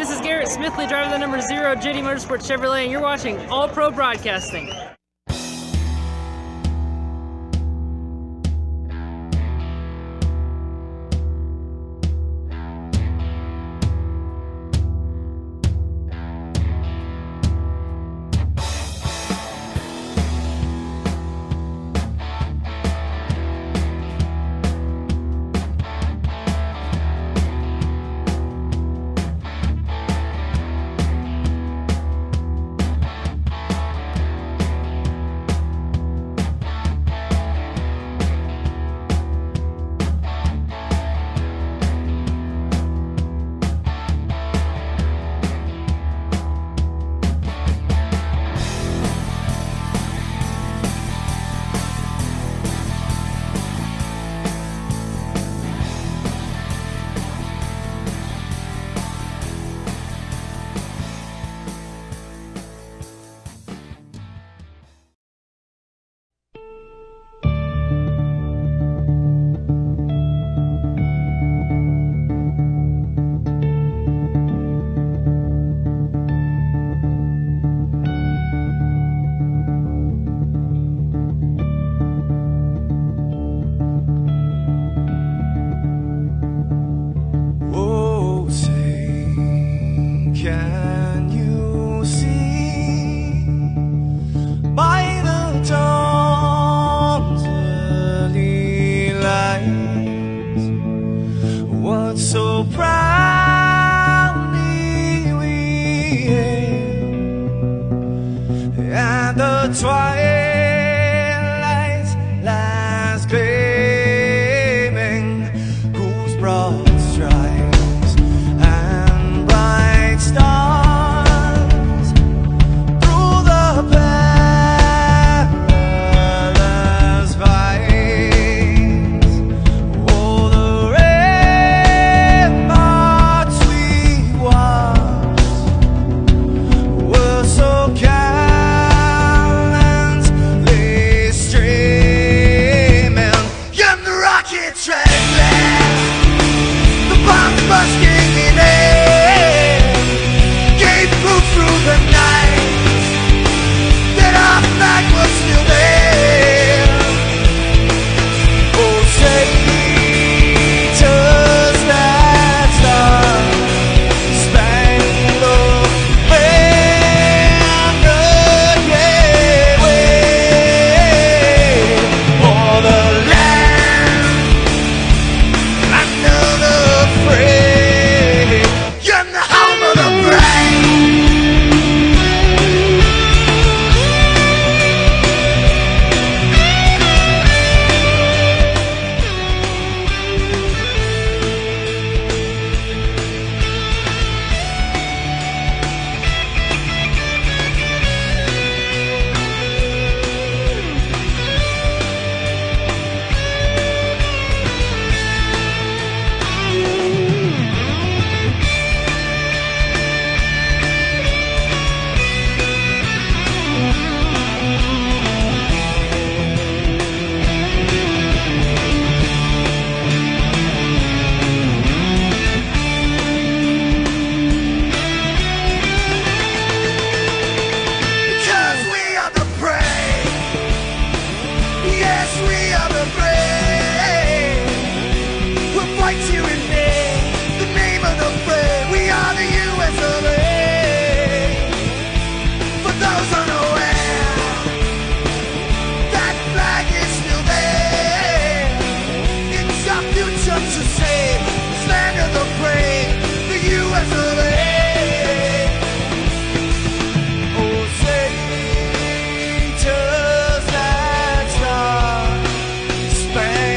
this is Garrett Smithley, driver the number 0 JD Motorsports Chevrolet, and you're watching All Pro Broadcasting. Can you see by the dawn's early light what so proudly we hailed at the twilight's last gleaming, whose broad stripes and bright stars through the perilous fights, oh, the ramparts we watched were so gallantly streaming, and the rockets trembling, the bombs bursting in air, gave proof through the night that our flag was still there. Oh, say, does that star-spangled banner yet wave for the land under the frame, and the home of the brave? Because we are the brave. Yes, we are the brave. We'll fight you in the name of the brave. We are the US of A. For those unaware, that flag is still there. It's our future to save. This land of the brave, the US of A. Oh, say, does that star-spangled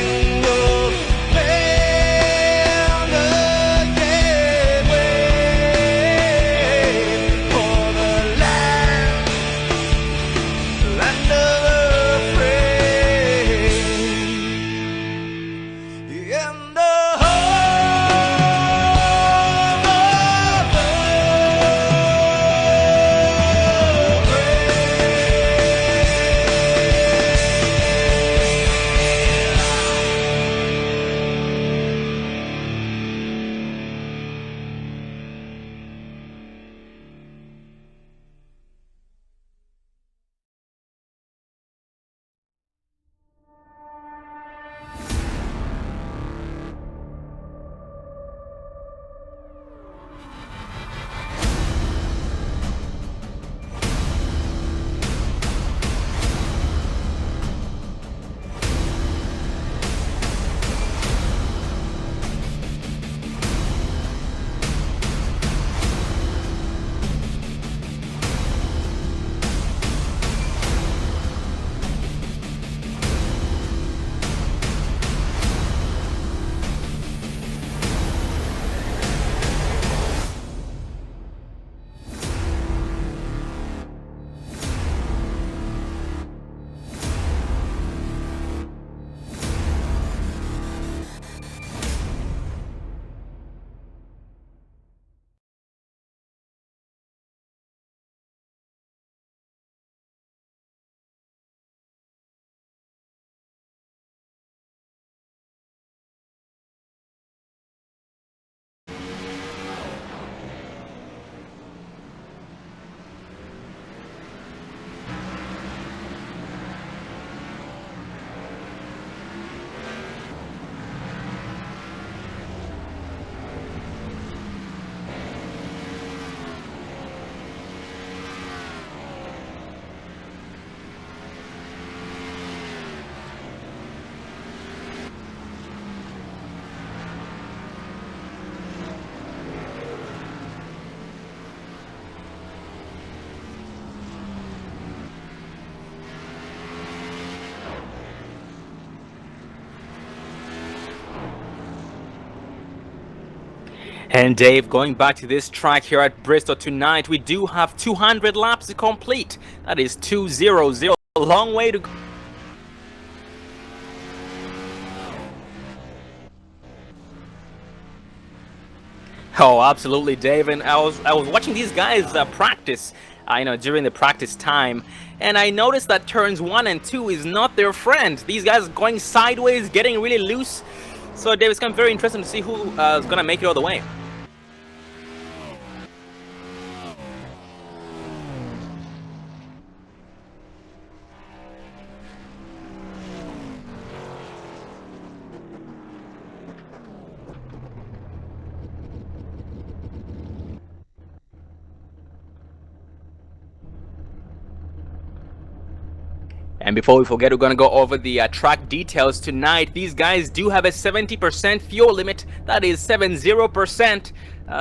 And Dave, going back to this track here at Bristol tonight, we do have 200 laps to complete. That is 200, a long way to go. Oh, absolutely, Dave. And I was watching these guys practice, during the practice time, and I noticed that turns 1 and 2 is not their friend. These guys are going sideways, getting really loose. So, Dave, it's going to be very interesting to see who is going to make it all the way. And before we forget, we're going to go over the track details tonight. These guys do have a 70% fuel limit. That is 70%.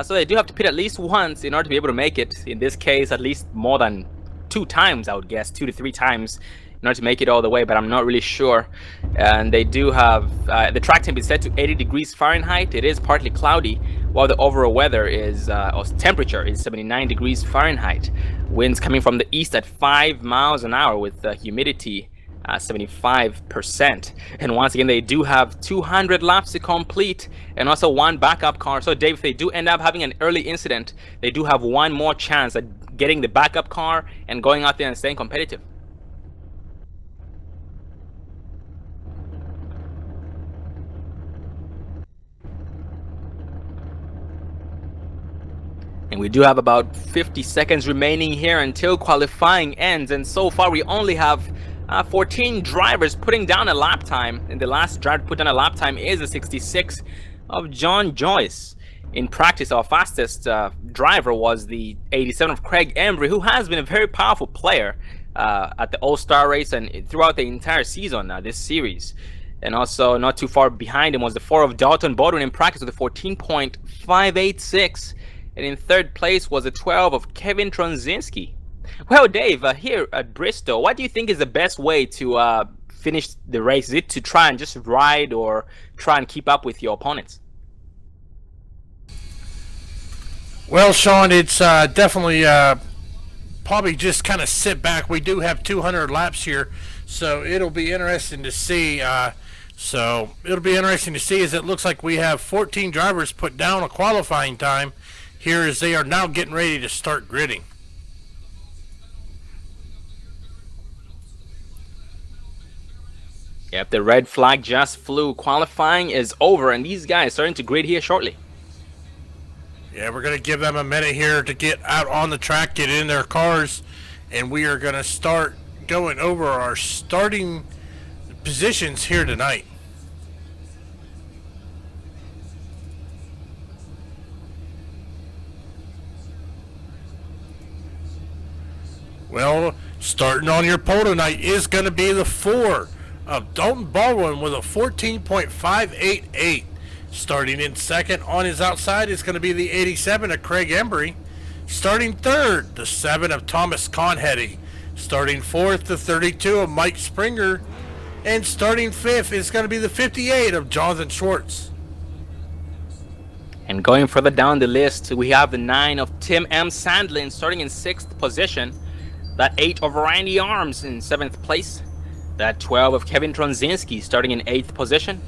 So they do have to pit at least once in order to be able to make it. In this case, at least more than 2 times, I would guess, 2 to 3 times in order to make it all the way, but I'm not really sure. And they do have, the track temp is set to 80 degrees Fahrenheit. It is partly cloudy, while the overall weather is, or temperature is 79 degrees Fahrenheit. Winds coming from the east at 5 miles an hour with humidity 75%. And once again, they do have 200 laps to complete and also 1 backup car. So Dave, if they do end up having an early incident, they do have 1 more chance at getting the backup car and going out there and staying competitive. And we do have about 50 seconds remaining here until qualifying ends, and so far we only have 14 drivers putting down a lap time, and the last driver to put down a lap time is the 66 of John Joyce. In practice, our fastest driver was the 87 of Craig Embry, who has been a very powerful player at the All-Star race and throughout the entire season this series. And also not too far behind him was the 4 of Dalton Baldwin in practice with a 14.586. And in 3rd place was a 12 of Kevin Tronzinski. Well, Dave, here at Bristol, what do you think is the best way to finish the race? Is it to try and just ride or try and keep up with your opponents? Well, Sean, it's definitely probably just kind of sit back. We do have 200 laps here, so it'll be interesting to see. As it looks like we have 14 drivers put down a qualifying time here as they are now getting ready to start gridding. Yep, the red flag just flew. Qualifying is over, and these guys starting to grid here shortly. Yeah, we're going to give them a minute here to get out on the track, get in their cars, and we are going to start going over our starting positions here tonight. Well, starting on your pole tonight is going to be the 4 of Dalton Baldwin with a 14.588. Starting in 2nd on his outside is going to be the 87 of Craig Embry. Starting 3rd, the 7 of Thomas Conheady. Starting 4th, the 32 of Mike Springer. And starting 5th is going to be the 58 of Jonathan Schwartz. And going further down the list, we have the 9 of Tim M. Sandlin starting in 6th position. That 8 of Randy Arms in 7th place. That 12 of Kevin Tronzinski starting in 8th position.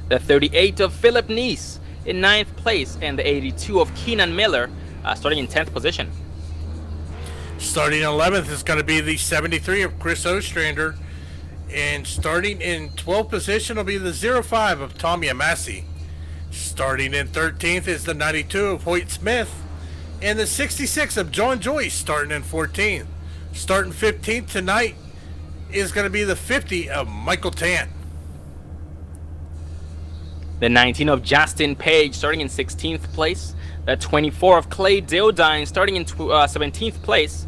The 38 of Philip Neese in 9th place. And the 82 of Keenan Miller starting in 10th position. Starting 11th is going to be the 73 of Chris Ostrander. And starting in 12th position will be the 05 of Tommy Amassi. Starting in 13th is the 92 of Hoyt Smith. And the 66 of John Joyce starting in 14th. Starting 15th tonight is going to be the 50 of Michael Tant. The 19 of Justin Page starting in 16th place. The 24 of Clay Deodine starting in 17th place.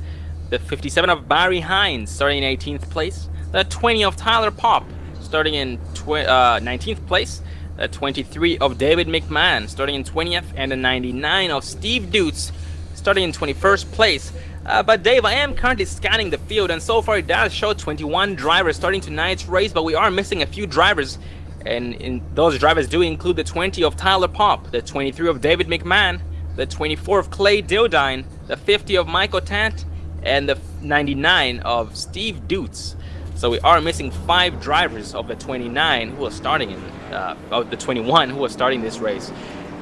The 57 of Barry Hines starting in 18th place. The 20 of Tyler Popp starting in 19th place. The 23 of David McMahon starting in 20th. And the 99 of Steve Dutz starting in 21st place. But Dave, I am currently scanning the field, and so far it does show 21 drivers starting tonight's race, but we are missing a few drivers, and those drivers do include the 20 of Tyler Popp, the 23 of David McMahon, the 24 of Clay Dildine, the 50 of Michael Tant, and the 99 of Steve Dutz. So we are missing 5 drivers of the 29 who are starting in, of the 21 who are starting this race.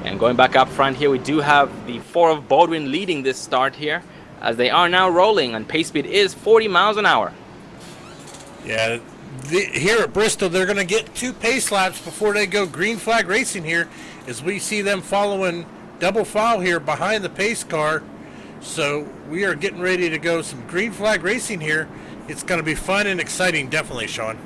And going back up front here, we do have the 4 of Baldwin leading this start here, as they are now rolling, and pace speed is 40 miles an hour. Yeah, here at Bristol, they're going to get 2 pace laps before they go green flag racing here, as we see them following double file here behind the pace car. So we are getting ready to go some green flag racing here. It's going to be fun and exciting, definitely, Sean.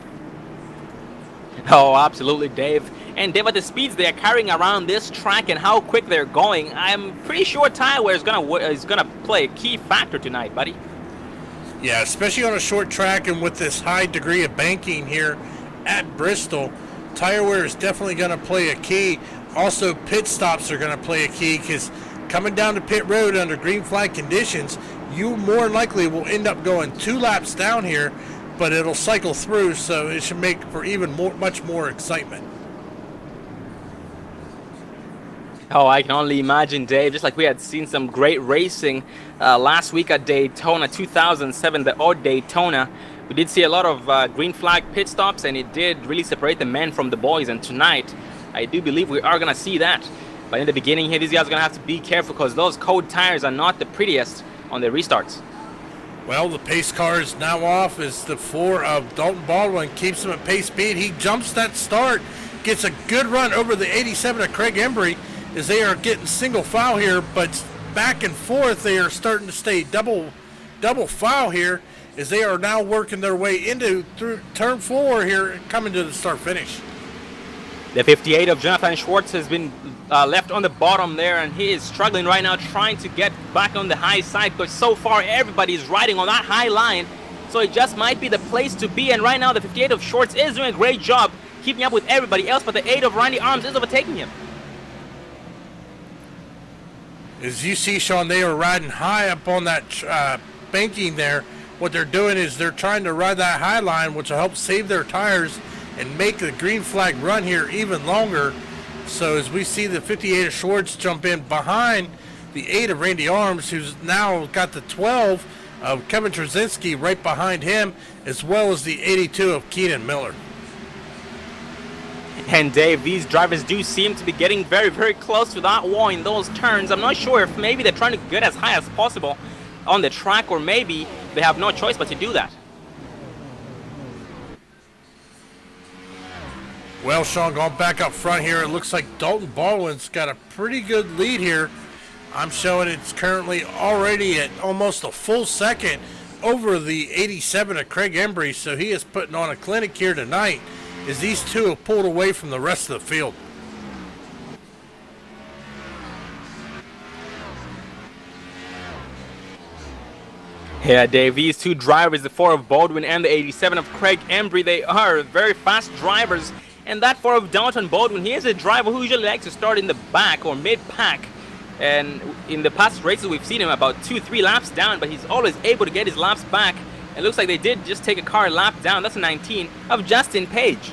Oh, absolutely, Dave. And Dave, at the speeds they are carrying around this track and how quick they're going, I'm pretty sure tire wear is gonna play a key factor tonight, buddy. Yeah, especially on a short track and with this high degree of banking here at Bristol, tire wear is definitely going to play a key. Also, pit stops are going to play a key, because coming down to pit road under green flag conditions, you more than likely will end up going 2 laps down here, but it'll cycle through, so it should make for even much more excitement. Oh, I can only imagine, Dave. Just like we had seen some great racing last week at Daytona 2007, the old Daytona. We did see a lot of green flag pit stops, and it did really separate the men from the boys. And tonight, I do believe we are going to see that. But in the beginning here, these guys are going to have to be careful, because those cold tires are not the prettiest on their restarts. Well, the pace car is now off as the 4 of Dalton Baldwin keeps him at pace speed. He jumps that start, gets a good run over the 87 of Craig Embry, as they are getting single file here, but back and forth they are starting to stay double file here, as they are now working their way through turn 4 here, coming to the start finish. The 58 of Jonathan Schwartz has been left on the bottom there, and he is struggling right now, trying to get back on the high side, because so far everybody is riding on that high line, so it just might be the place to be. And right now the 58 of Schwartz is doing a great job keeping up with everybody else, but the 8 of Randy Arms is overtaking him. As you see, Sean, they are riding high up on that banking there. What they're doing is they're trying to ride that high line, which will help save their tires and make the green flag run here even longer. So as we see the 58 of Schwartz jump in behind the 8 of Randy Arms, who's now got the 12 of Kevin Trzynski right behind him, as well as the 82 of Keenan Miller. And Dave, these drivers do seem to be getting very, very close to that wall in those turns. I'm not sure if maybe they're trying to get as high as possible on the track, or maybe they have no choice but to do that. Well, Sean, going back up front here, it looks like Dalton Baldwin's got a pretty good lead here. I'm showing it's currently already at almost a full second over the 87 of Craig Embry, so he is putting on a clinic here tonight, as these two have pulled away from the rest of the field. Yeah, Dave, these 2 drivers, the 4 of Baldwin and the 87 of Craig Embry, they are very fast drivers. And that 4 of Dalton Baldwin, he is a driver who usually likes to start in the back or mid-pack. And in the past races, we've seen him about 2-3 laps down, but he's always able to get his laps back. It looks like they did just take a car lap down. That's a 19 of Justin Page.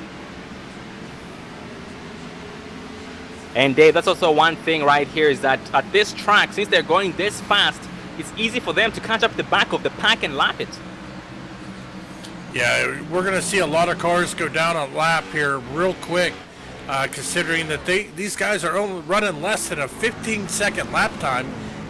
And Dave, that's also one thing right here, is that at this track, since they're going this fast, it's easy for them to catch up the back of the pack and lap it. Yeah, we're going to see a lot of cars go down a lap here real quick, considering that these guys are only running less than a 15-second lap time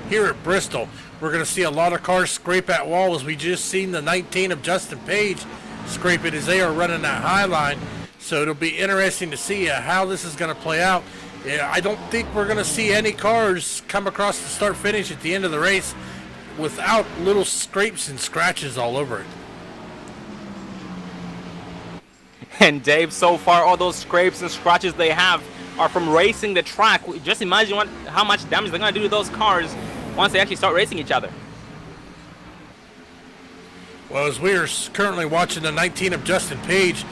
here at Bristol. We're going to see a lot of cars scrape that wall, as we just seen the 19 of Justin Page scrape it as they are running that high line. So it'll be interesting to see how this is going to play out. Yeah, I don't think we're going to see any cars come across the start-finish at the end of the race without little scrapes and scratches all over it. And Dave, so far all those scrapes and scratches they have are from racing the track. Just imagine how much damage they're going to do to those cars once they actually start racing each other. Well, as we are currently watching the 19 of Justin Page,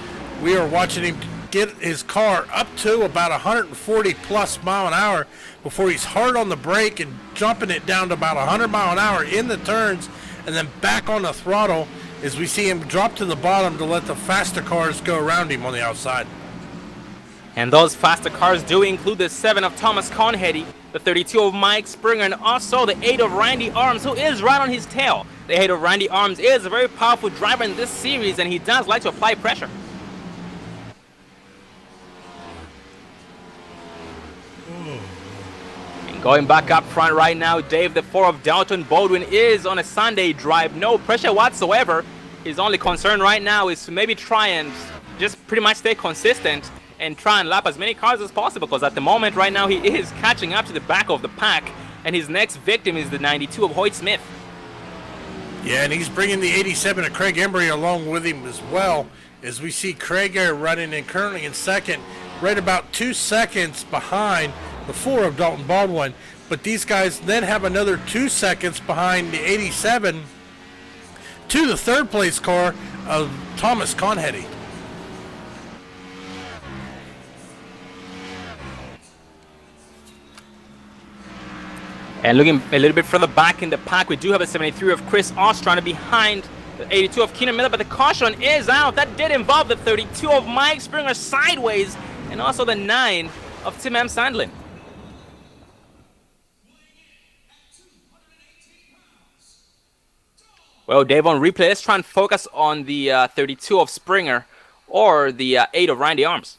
we are watching him get his car up to about 140 plus mile an hour before he's hard on the brake and jumping it down to about 100 mile an hour in the turns, and then back on the throttle as we see him drop to the bottom to let the faster cars go around him on the outside. And those faster cars do include the 7 of Thomas Conheady, the 32 of Mike Springer, and also the 8 of Randy Arms, who is right on his tail. The 8 of Randy Arms is a very powerful driver in this series, and he does like to apply pressure. And going back up front right now, Dave, the 4 of Dalton Baldwin is on a Sunday drive. No pressure whatsoever. His only concern right now is to maybe try and just pretty much stay consistent and try and lap as many cars as possible, because at the moment right now he is catching up to the back of the pack, and his next victim is the 92 of Hoyt Smith. Yeah, and he's bringing the 87 of Craig Embry along with him as well, as we see Craig running in currently in second, right about 2 seconds behind the 4 of Dalton Baldwin. But these guys then have another 2 seconds behind the 87 to the third place car of Thomas Conheady. And looking a little bit further back in the pack, we do have a 73 of Chris Ostrander behind the 82 of Keenan Miller, but the caution is out. That did involve the 32 of Mike Springer sideways, and also the 9 of Tim M. Sandlin. Well, Dave, on replay, let's try and focus on the 32 of Springer or the 8 of Randy Arms.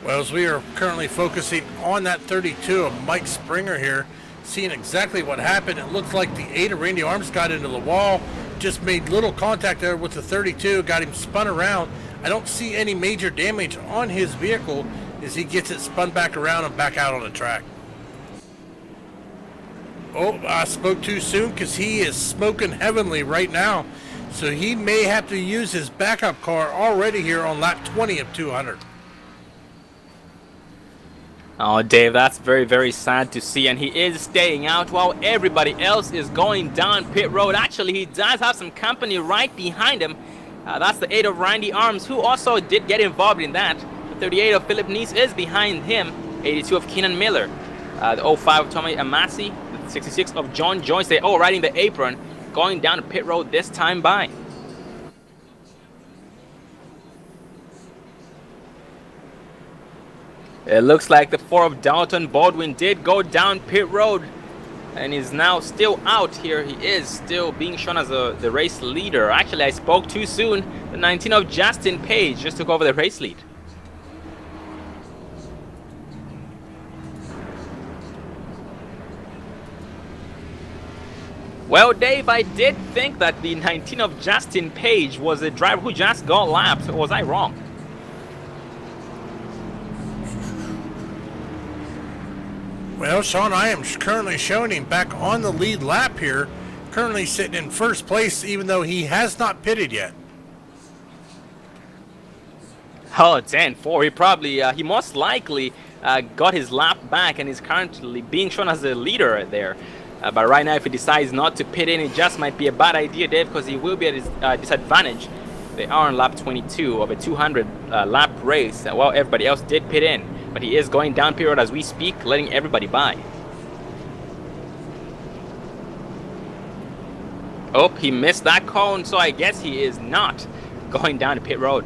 Well, as we are currently focusing on that 32 of Mike Springer here, seeing exactly what happened, it looks like the 8 of Randy Arms got into the wall, just made little contact there with the 32, got him spun around. I don't see any major damage on his vehicle as he gets it spun back around and back out on the track. Oh, I spoke too soon because he is smoking heavenly right now. So he may have to use his backup car already here on lap 20 of 200. Oh, Dave, that's very, very sad to see, and he is staying out while everybody else is going down pit road. Actually, he does have some company right behind him. That's the 8 of Randy Arms, who also did get involved in that. The 38 of Philip Neese is behind him. 82 of Keenan Miller. The 05 of Tommy Amasi. The 66 of John Joyce. They're all riding the apron, going down pit road this time by. It looks like the 4 of Dalton Baldwin did go down pit road and is now still out here. He is still being shown as the race leader. Actually, I spoke too soon. The 19 of Justin Page just took over the race lead. Well, Dave, I did think that the 19 of Justin Page was the driver who just got lapped. Was I wrong? Well, Sean, I am currently showing him back on the lead lap here, currently sitting in first place, even though he has not pitted yet. Oh, 10-4. He probably, he most likely got his lap back and is currently being shown as the leader there. But right now, if he decides not to pit in, it just might be a bad idea, Dave, because he will be at his disadvantage. They are on lap 22 of a 200 lap race, while everybody else did pit in. But he is going down pit road as we speak, letting everybody by. Oh, he missed that cone, so I guess he is not going down to pit road.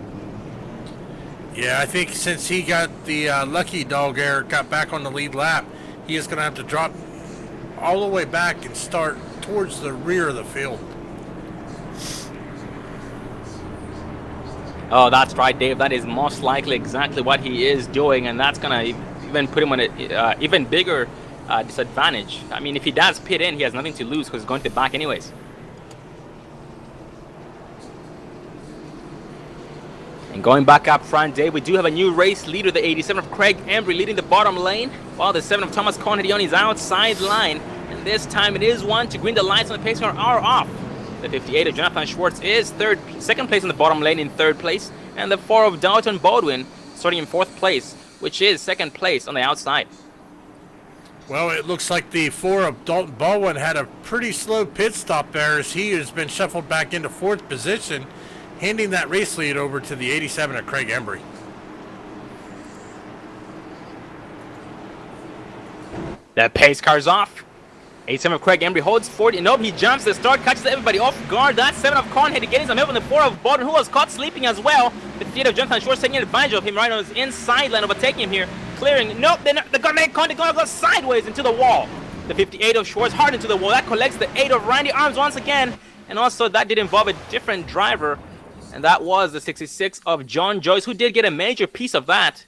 Yeah, I think since he got the lucky dog air, got back on the lead lap, he is going to have to drop all the way back and start towards the rear of the field. Oh, that's right, Dave. That is most likely exactly what he is doing, and that's going to even put him on an even bigger disadvantage. I mean, if he does pit in, he has nothing to lose because he's going to the back anyways. And going back up front, Dave, we do have a new race leader, the 87 of Craig Embry leading the bottom lane, while the 7 of Thomas Conheady on his outside line. And this time it is one to green. The lights on the pace car are off. The 58 of Jonathan Schwartz is second place on the bottom lane in third place. And the 4 of Dalton Baldwin starting in fourth place, which is second place on the outside. Well, it looks like the 4 of Dalton Baldwin had a pretty slow pit stop there as he has been shuffled back into fourth position, handing that race lead over to the 87 of Craig Embry. The pace car's off. 87 of Craig Embry holds 40. Nope, he jumps the start, catches everybody off guard. That's 7 of Conhead getting some help on the 4 of Baldwin, who was caught sleeping as well. The 58 of Jonathan Schwartz taking advantage of him right on his inside line, overtaking him here. Clearing. Nope, they're gonna make Conhead gonna go sideways into the wall. The 58 of Schwartz hard into the wall. That collects the 8 of Randy Arms once again. And also that did involve a different driver. And that was the 66 of John Joyce, who did get a major piece of that.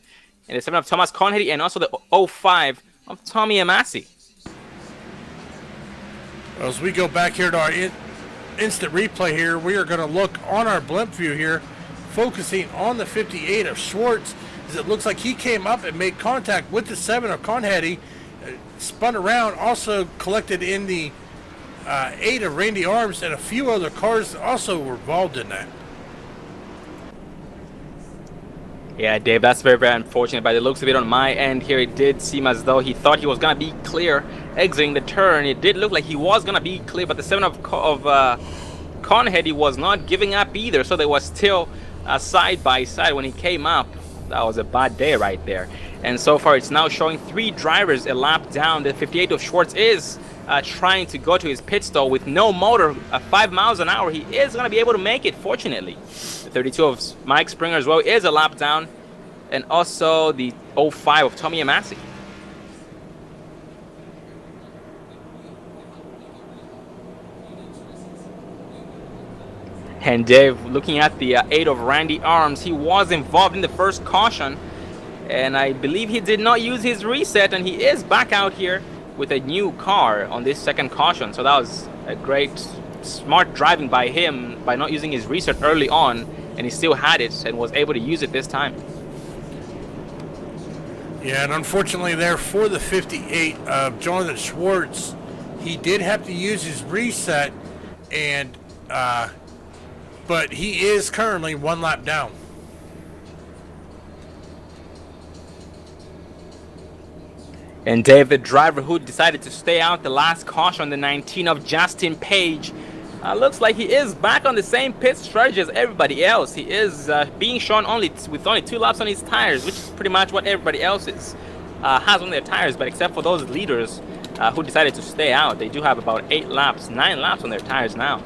And the 7 of Thomas Conhead and also the 05 of Tommy Amasi. As we go back here to our instant replay here, we are going to look on our blimp view here, focusing on the 58 of Schwartz, as it looks like he came up and made contact with the 7 of Conheady, spun around, also collected in the 8 of Randy Arms, and a few other cars also were involved in that. Yeah, Dave, that's very, very unfortunate. By the looks of it on my end here, it did seem as though he thought he was going to be clear exiting the turn. It did look like he was going to be clear, but the 7 of Conhead, he was not giving up either, so they were still side by side when he came up. That was a bad day right there. And so far, it's now showing 3 drivers a lap down. The 58 of Schwartz is trying to go to his pit stall with no motor, 5 miles an hour. He is going to be able to make it, fortunately. The 32 of Mike Springer as well is a lap down. And also the 05 of Tommy Amasi. And Dave, looking at the 8 of Randy Arms, he was involved in the first caution. And I believe he did not use his reset, and he is back out here with a new car on this second caution. So that was a great, smart driving by him by not using his reset early on, and he still had it and was able to use it this time. Yeah, and unfortunately there for the 58 of Jonathan Schwartz, he did have to use his reset, and but he is currently 1 lap down. And Dave, the driver who decided to stay out the last caution, the 19 of Justin Page, looks like he is back on the same pit strategy as everybody else. He is being shown with only 2 laps on his tires, which is pretty much what everybody else has on their tires. But except for those leaders who decided to stay out, they do have about 9 laps on their tires now.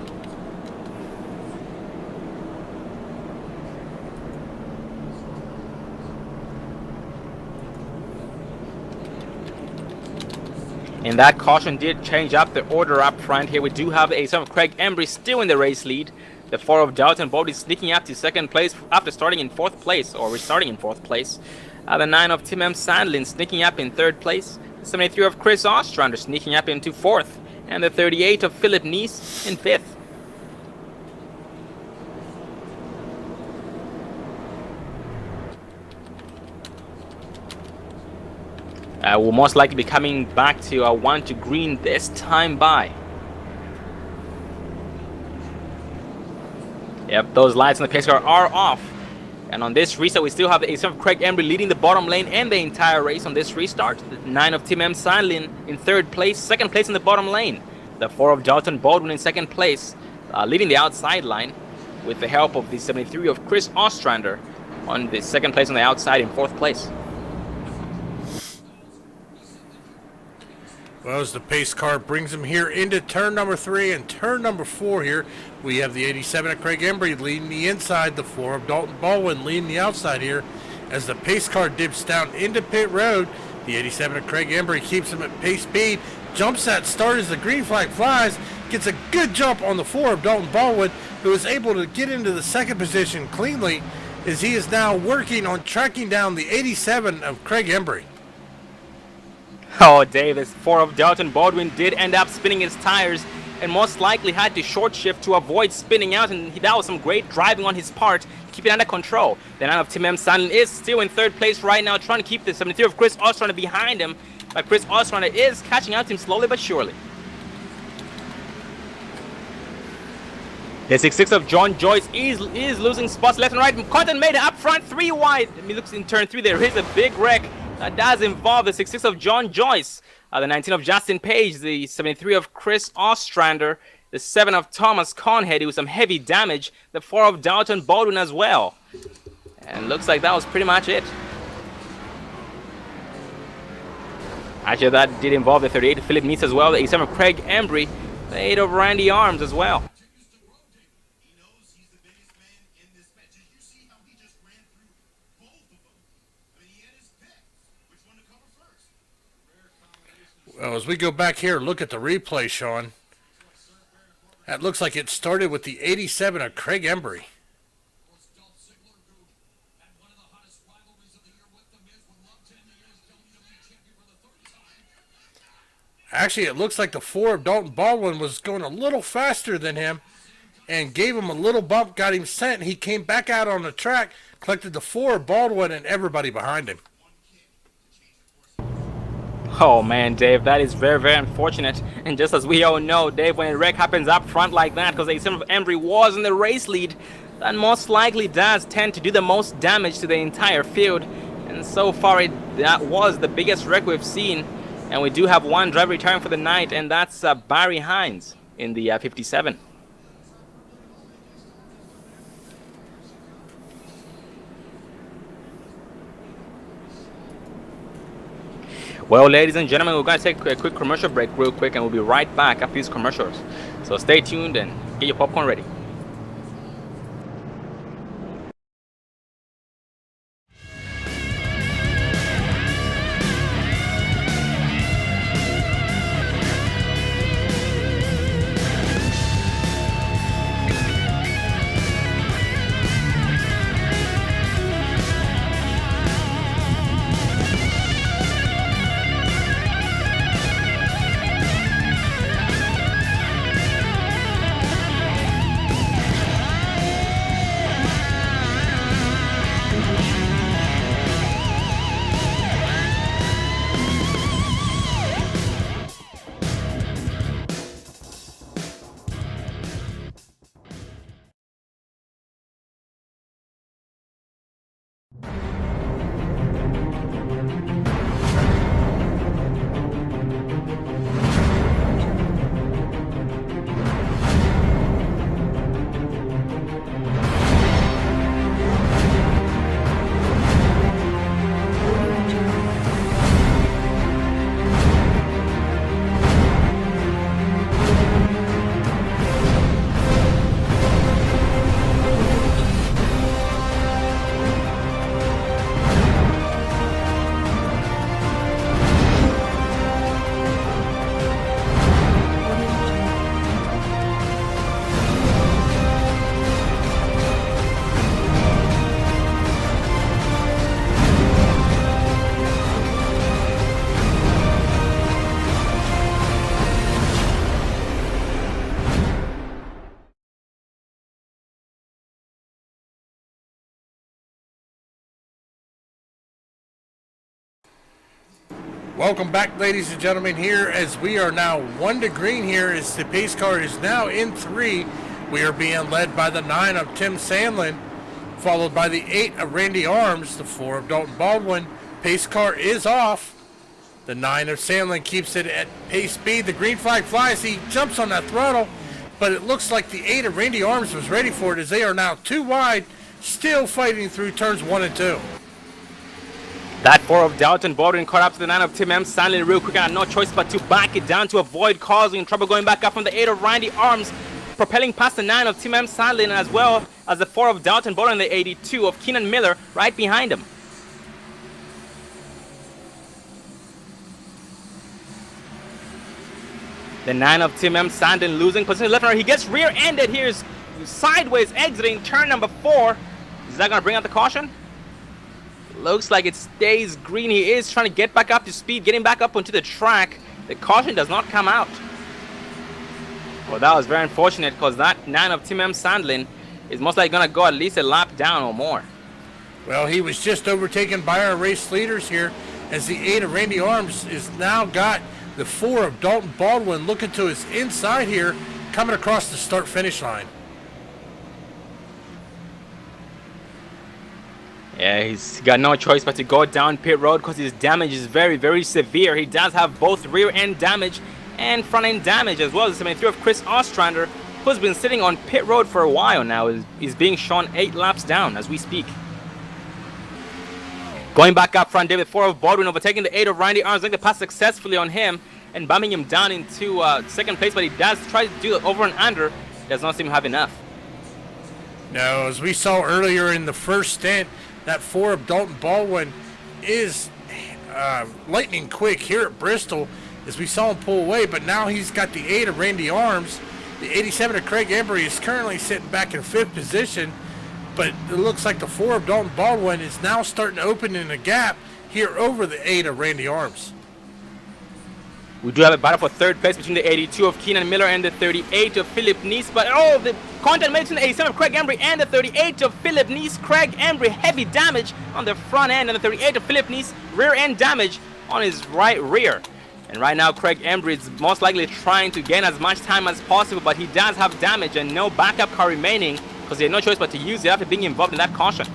And that caution did change up the order up front. Here we do have a 7 of Craig Embry still in the race lead. The 4 of Dalton Bode is sneaking up to second place after starting in 4th place, or restarting in 4th place. The 9 of Tim M. Sandlin sneaking up in 3rd place. The 73 of Chris Ostrander sneaking up into 4th. And the 38 of Philip Neese in 5th. Will most likely be coming back to 1 to green this time by. Yep, those lights on the pace car are off. And on this restart, we still have the 7 of Craig Embry leading the bottom lane and the entire race on this restart. The 9 of Tim M. Sandlin in 3rd place, 2nd place in the bottom lane. The 4 of Dalton Baldwin in 2nd place, leading the outside line with the help of the 73 of Chris Ostrander on the 2nd place on the outside in 4th place. Well, as the pace car brings him here into turn number 3 and turn number 4 here, we have the 87 of Craig Embry leading the inside, the 4 of Dalton Baldwin leading the outside here. As the pace car dips down into pit road, the 87 of Craig Embry keeps him at pace speed, jumps that start as the green flag flies, gets a good jump on the 4 of Dalton Baldwin, who is able to get into the 2nd position cleanly, as he is now working on tracking down the 87 of Craig Embry. Oh, Dave, this 4 of Dalton Baldwin did end up spinning his tires and most likely had to short shift to avoid spinning out, and that was some great driving on his part to keep it under control. The 9 of Tim M. Sandlin is still in 3rd place right now, trying to keep the 73 of Chris Ostrander behind him, but Chris Ostrander is catching out to him slowly but surely. The 66 of John Joyce is losing spots left and right. Cotton made it up front, 3 wide. He looks in turn 3, there is a big wreck. That does involve the 66 of John Joyce, the 19 of Justin Page, the 73 of Chris Ostrander, the 7 of Thomas Conhead with some heavy damage, the 4 of Dalton Baldwin as well. And looks like that was pretty much it. Actually, that did involve the 38 of Philip Neese as well, the 87 of Craig Embry, the 8 of Randy Arms as well. Well, as we go back here, look at the replay, Sean. That looks like it started with the 87 of Craig Embry. Actually, it looks like the 4 of Dalton Baldwin was going a little faster than him and gave him a little bump, got him sent. He came back out on the track, collected the 4 of Baldwin and everybody behind him. Oh man, Dave, that is very, very unfortunate. And just as we all know, Dave, when a wreck happens up front like that, because the 87 of Embry was in the race lead, that most likely does tend to do the most damage to the entire field. And so far, that was the biggest wreck we've seen. And we do have one driver retiring for the night, and that's Barry Hines in the 57. Well, ladies and gentlemen, we're going to take a quick commercial break real quick, and we'll be right back after these commercials. So stay tuned and get your popcorn ready. Welcome back, ladies and gentlemen, here as we are now 1 to green here as the pace car is now in 3. We are being led by the 9 of Tim Sandlin, followed by the 8 of Randy Arms, the 4 of Dalton Baldwin. Pace car is off. The 9 of Sandlin keeps it at pace speed. The green flag flies. He jumps on that throttle, but it looks like the 8 of Randy Arms was ready for it as they are now 2 wide, still fighting through turns 1 and 2. That 4 of Dalton Baldwin caught up to the 9 of Tim M. Stanley real quick, and had no choice but to back it down to avoid causing trouble going back up from the 8 of Randy Arms, propelling past the 9 of Tim M. Stanley, and as well as the 4 of Dalton Baldwin, the 82 of Keenan Miller right behind him. The 9 of Tim M. Sandin losing position left and right. He gets rear-ended here, sideways exiting turn number 4. Is that going to bring out the caution? Looks like it stays green. He is trying to get back up to speed, getting back up onto the track. The caution does not come out. Well, that was very unfortunate because that 9 of Tim M. Sandlin is most likely going to go at least a lap down or more. Well, he was just overtaken by our race leaders here as the 8 of Randy Arms is now got the 4 of Dalton Baldwin looking to his inside here, coming across the start-finish line. Yeah, he's got no choice but to go down pit road because his damage is very, very severe. He does have both rear end damage and front end damage, as well as the 73 of Chris Ostrander, who's been sitting on pit road for a while now. Is being shown 8 laps down as we speak. Going back up front, David 4 of Baldwin overtaking the 8 of Randy Arms, going to pass successfully on him and bumping him down into second place, but he does try to do the over and under. Does not seem to have enough. No, as we saw earlier in the first stint, that 4 of Dalton Baldwin is lightning quick here at Bristol, as we saw him pull away, but now he's got the 8 of Randy Arms. The 87 of Craig Embry is currently sitting back in 5th position, but it looks like the 4 of Dalton Baldwin is now starting to open in a gap here over the 8 of Randy Arms. We do have a battle for third place between the 82 of Keenan Miller and the 38 of Philip Neese, but the contact made between the 87 of Craig Embry and the 38 of Philip Neese. Craig Embry, heavy damage on the front end, and the 38 of Philip Neese, rear end damage on his right rear. And right now, Craig Embry is most likely trying to gain as much time as possible, but he does have damage and no backup car remaining because he had no choice but to use it after being involved in that caution.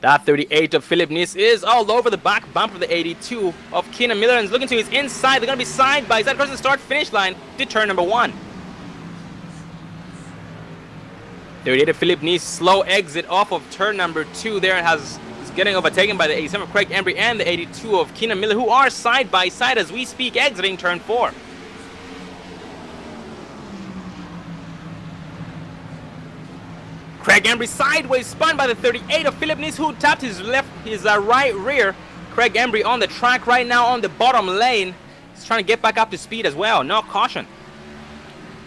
That 38 of Philip Neese is all over the back bumper of the 82 of Keenan Miller and is looking to his inside. They're going to be side by side across the start-finish line to turn number 1. 38 of Philip Neese, slow exit off of turn number 2 there, and is getting overtaken by the 87 of Craig Embry and the 82 of Keenan Miller, who are side by side as we speak, exiting turn 4. Craig Embry sideways spun by the 38 of Philip Neese, who tapped his right rear. Craig Embry on the track right now on the bottom lane. He's trying to get back up to speed as well. No caution.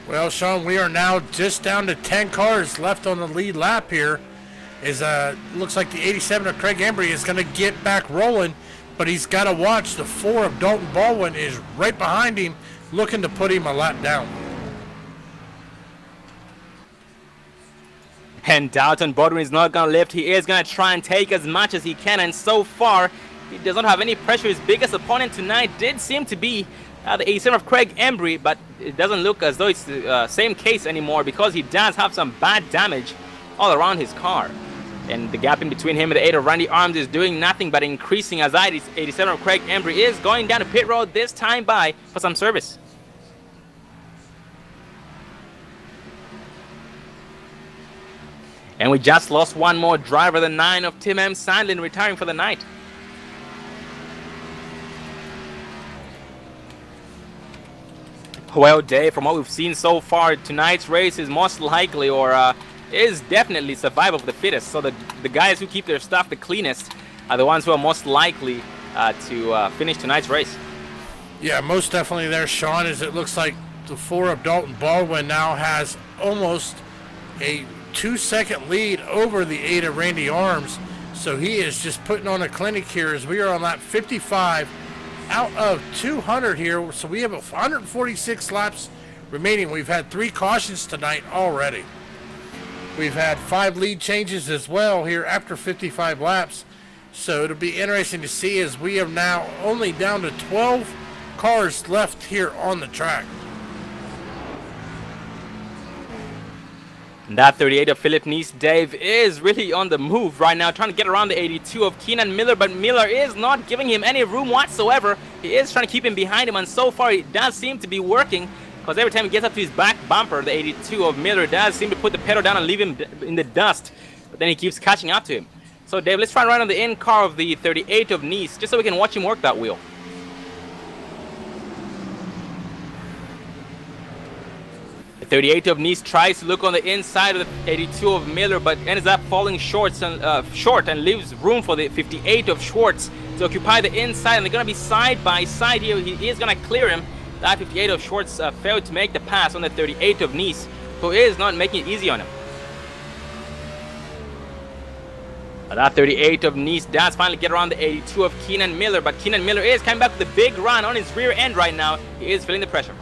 Well, Sean, we are now just down to 10 cars left on the lead lap here. Looks like the 87 of Craig Embry is going to get back rolling, but he's got to watch. The 4 of Dalton Baldwin is right behind him, looking to put him a lap down. And Dalton Baldwin is not going to lift. He is going to try and take as much as he can, and so far, he does not have any pressure. His biggest opponent tonight did seem to be the 87 of Craig Embry, but it doesn't look as though it's the same case anymore because he does have some bad damage all around his car. And the gap in between him and the 8 of Randy Arms is doing nothing but increasing as 87 of Craig Embry is going down to pit road, this time by for some service. And we just lost one more driver, the 9 of Tim M. Sandlin, retiring for the night. Well, Dave, from what we've seen so far, tonight's race is most likely is definitely survival of the fittest. So the guys who keep their stuff the cleanest are the ones who are most likely to finish tonight's race. Yeah, most definitely there, Sean, as it looks like the 4 of Dalton Baldwin now has almost a 2-second lead over the 8 of Randy Arms. So he is just putting on a clinic here as we are on lap 55 out of 200 here. So we have 146 laps remaining. We've had 3 cautions tonight already. We've had 5 lead changes as well here after 55 laps. So it'll be interesting to see as we are now only down to 12 cars left here on the track. And that 38 of Philip Neese, Dave, is really on the move right now, trying to get around the 82 of Keenan Miller, but Miller is not giving him any room whatsoever. He is trying to keep him behind him, and so far it does seem to be working, because every time he gets up to his back bumper, the 82 of Miller does seem to put the pedal down and leave him in the dust, but then he keeps catching up to him. So, Dave, let's try and run on the in car of the 38 of Neese, just so we can watch him work that wheel. The 38 of Neese tries to look on the inside of the 82 of Miller, but ends up falling short and leaves room for the 58 of Schwartz to occupy the inside, and they're going to be side by side here. He is going to clear him. That 58 of Schwartz failed to make the pass on the 38 of Neese, who is not making it easy on him. That 38 of Neese does finally get around the 82 of Keenan Miller, but Keenan Miller is coming back with a big run on his rear end right now. He is feeling the pressure.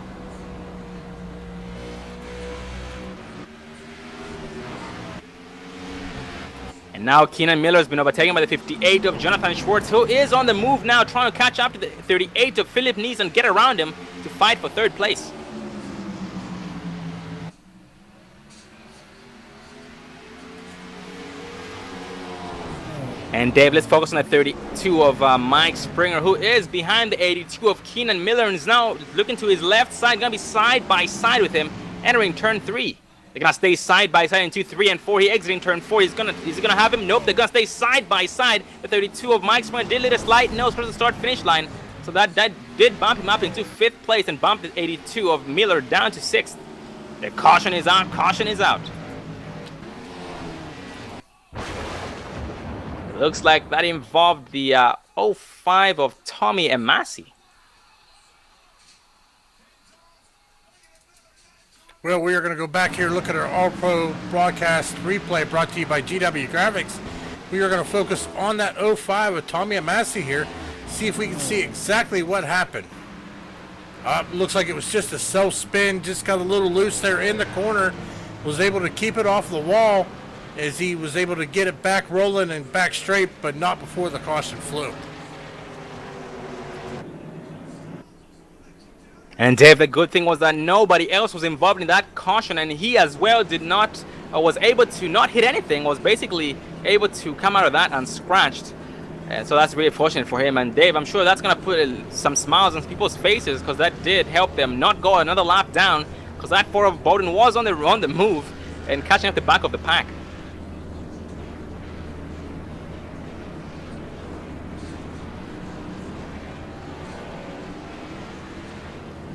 And now Keenan Miller has been overtaken by the 58 of Jonathan Schwartz, who is on the move now, trying to catch up to the 38 of Philip Neese and get around him to fight for third place. And Dave, let's focus on the 32 of Mike Springer, who is behind the 82 of Keenan Miller and is now looking to his left side, going to be side by side with him, entering turn 3. They're gonna stay side by side in 2, 3, and 4. He exiting turn 4. Is he gonna have him? Nope. They're gonna stay side by side. The 32 of Mike Spring did let a slight nose for the start finish line. So that did bump him up into 5th place and bumped the 82 of Miller down to 6th. The caution is out. Caution is out. It looks like that involved the 05 of Tommy Amasi. Well, we are going to go back here, look at our All-Pro broadcast replay brought to you by GW Graphics. We are going to focus on that 05 of Tommy Amasi here, see if we can see exactly what happened. Looks like it was just a self-spin, just got a little loose there in the corner, was able to keep it off the wall as he was able to get it back rolling and back straight, but not before the caution flew. And Dave, the good thing was that nobody else was involved in that caution, and he as well did not, was able to not hit anything, was basically able to come out of that unscratched. And so that's really fortunate for him. And Dave, I'm sure that's going to put some smiles on people's faces, because that did help them not go another lap down, because that 4 of Bowden was on the move and catching up the back of the pack.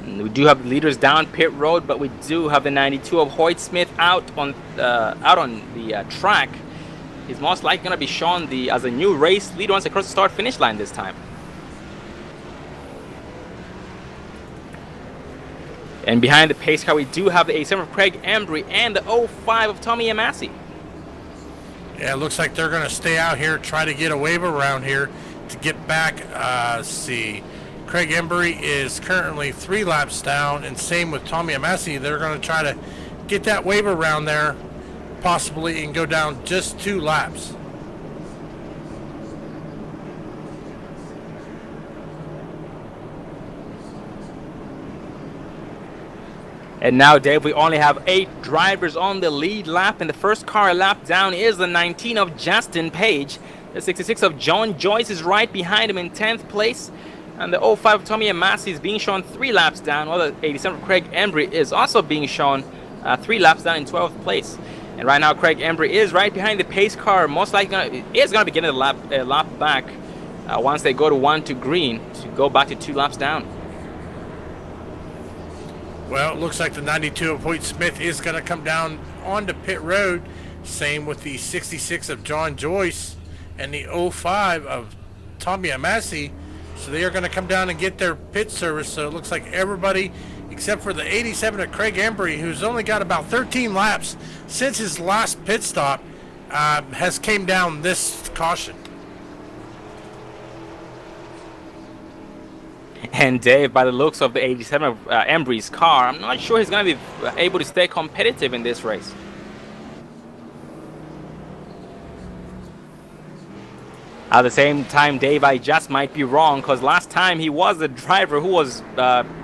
We do have leaders down pit road, but we do have the 92 of Hoyt Smith out on the track. He's most likely going to be shown as a new race leader once across the start-finish line this time. And behind the pace car, we do have the 87 of Craig Embry and the 05 of Tommy Amasi. Yeah, it looks like they're going to stay out here, try to get a wave around here to get back. See. Craig Embry is currently 3 laps down, and same with Tommy Amasi. They're going to try to get that wave around there, possibly, and go down just 2 laps. And now, Dave, we only have 8 drivers on the lead lap, and the first car lap down is the 19 of Justin Page. The 66 of John Joyce is right behind him in 10th place. And the 05 of Tommy Amasi is being shown 3 laps down, while the 87 of Craig Embry is also being shown 3 laps down in 12th place. And right now, Craig Embry is right behind the pace car. Most likely is going to be getting a lap back once they go to 1 to green to go back to 2 laps down. Well, it looks like the 92 of Hoyt Smith is going to come down onto pit road. Same with the 66 of John Joyce and the 05 of Tommy Amasi. So they are going to come down and get their pit service. So it looks like everybody except for the 87 of Craig Embry, who's only got about 13 laps since his last pit stop, has came down this caution. And Dave, by the looks of the 87 of Embry's car, I'm not sure he's going to be able to stay competitive in this race. At the same time, Dave, I just might be wrong, because last time he was the driver who was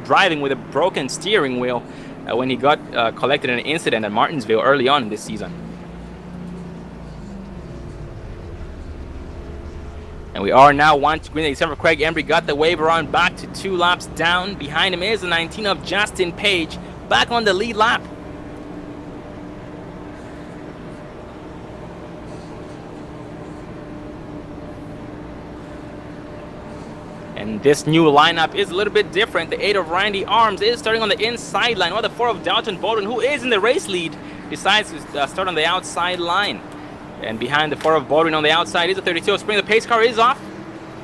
driving with a broken steering wheel when he got collected in an incident at Martinsville early on in this season. And we are now 1 to green. The 87 of Craig Embry got the wave around back to 2 laps down. Behind him is the 19 of Justin Page, back on the lead lap. And this new lineup is a little bit different. The 8 of Randy Arms is starting on the inside line, while the 4 of Dalton Bowden, who is in the race lead, decides to start on the outside line. And behind the 4 of Bowden on the outside is the 32 of Spring. The pace car is off.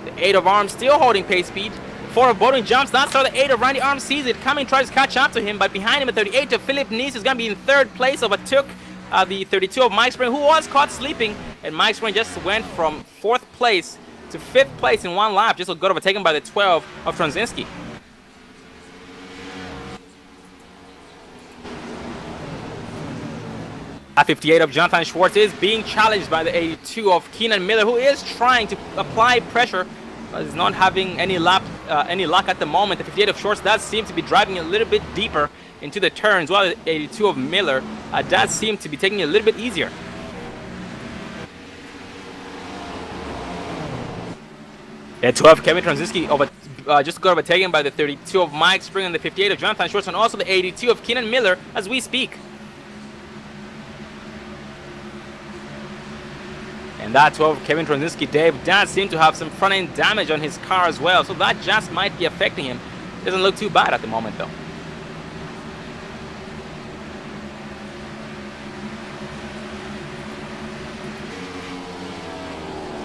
The 8 of Arms still holding pace speed. 4 of Bowden jumps. That's how the 8 of Randy Arms sees it coming, tries to catch up to him. But behind him, the 38 of Philip Neese is going to be in 3rd place, overtook the 32 of Mike Spring, who was caught sleeping. And Mike Spring just went from 4th place to 5th place in 1 lap, just got overtaken by the 12 of Transinski. At 58 of Jonathan Schwartz is being challenged by the 82 of Keenan Miller, who is trying to apply pressure, but is not having any luck at the moment. The 58 of Schwartz does seem to be driving a little bit deeper into the turns, while the 82 of Miller does seem to be taking it a little bit easier. The 12 Kevin Transinski just got overtaken by the 32 of Mike Spring and the 58 of Jonathan Schwartz, and also the 82 of Keenan Miller as we speak. And that 12 Kevin Troniski, Dave, does seem to have some front-end damage on his car as well, so that just might be affecting him. Doesn't look too bad at the moment, though.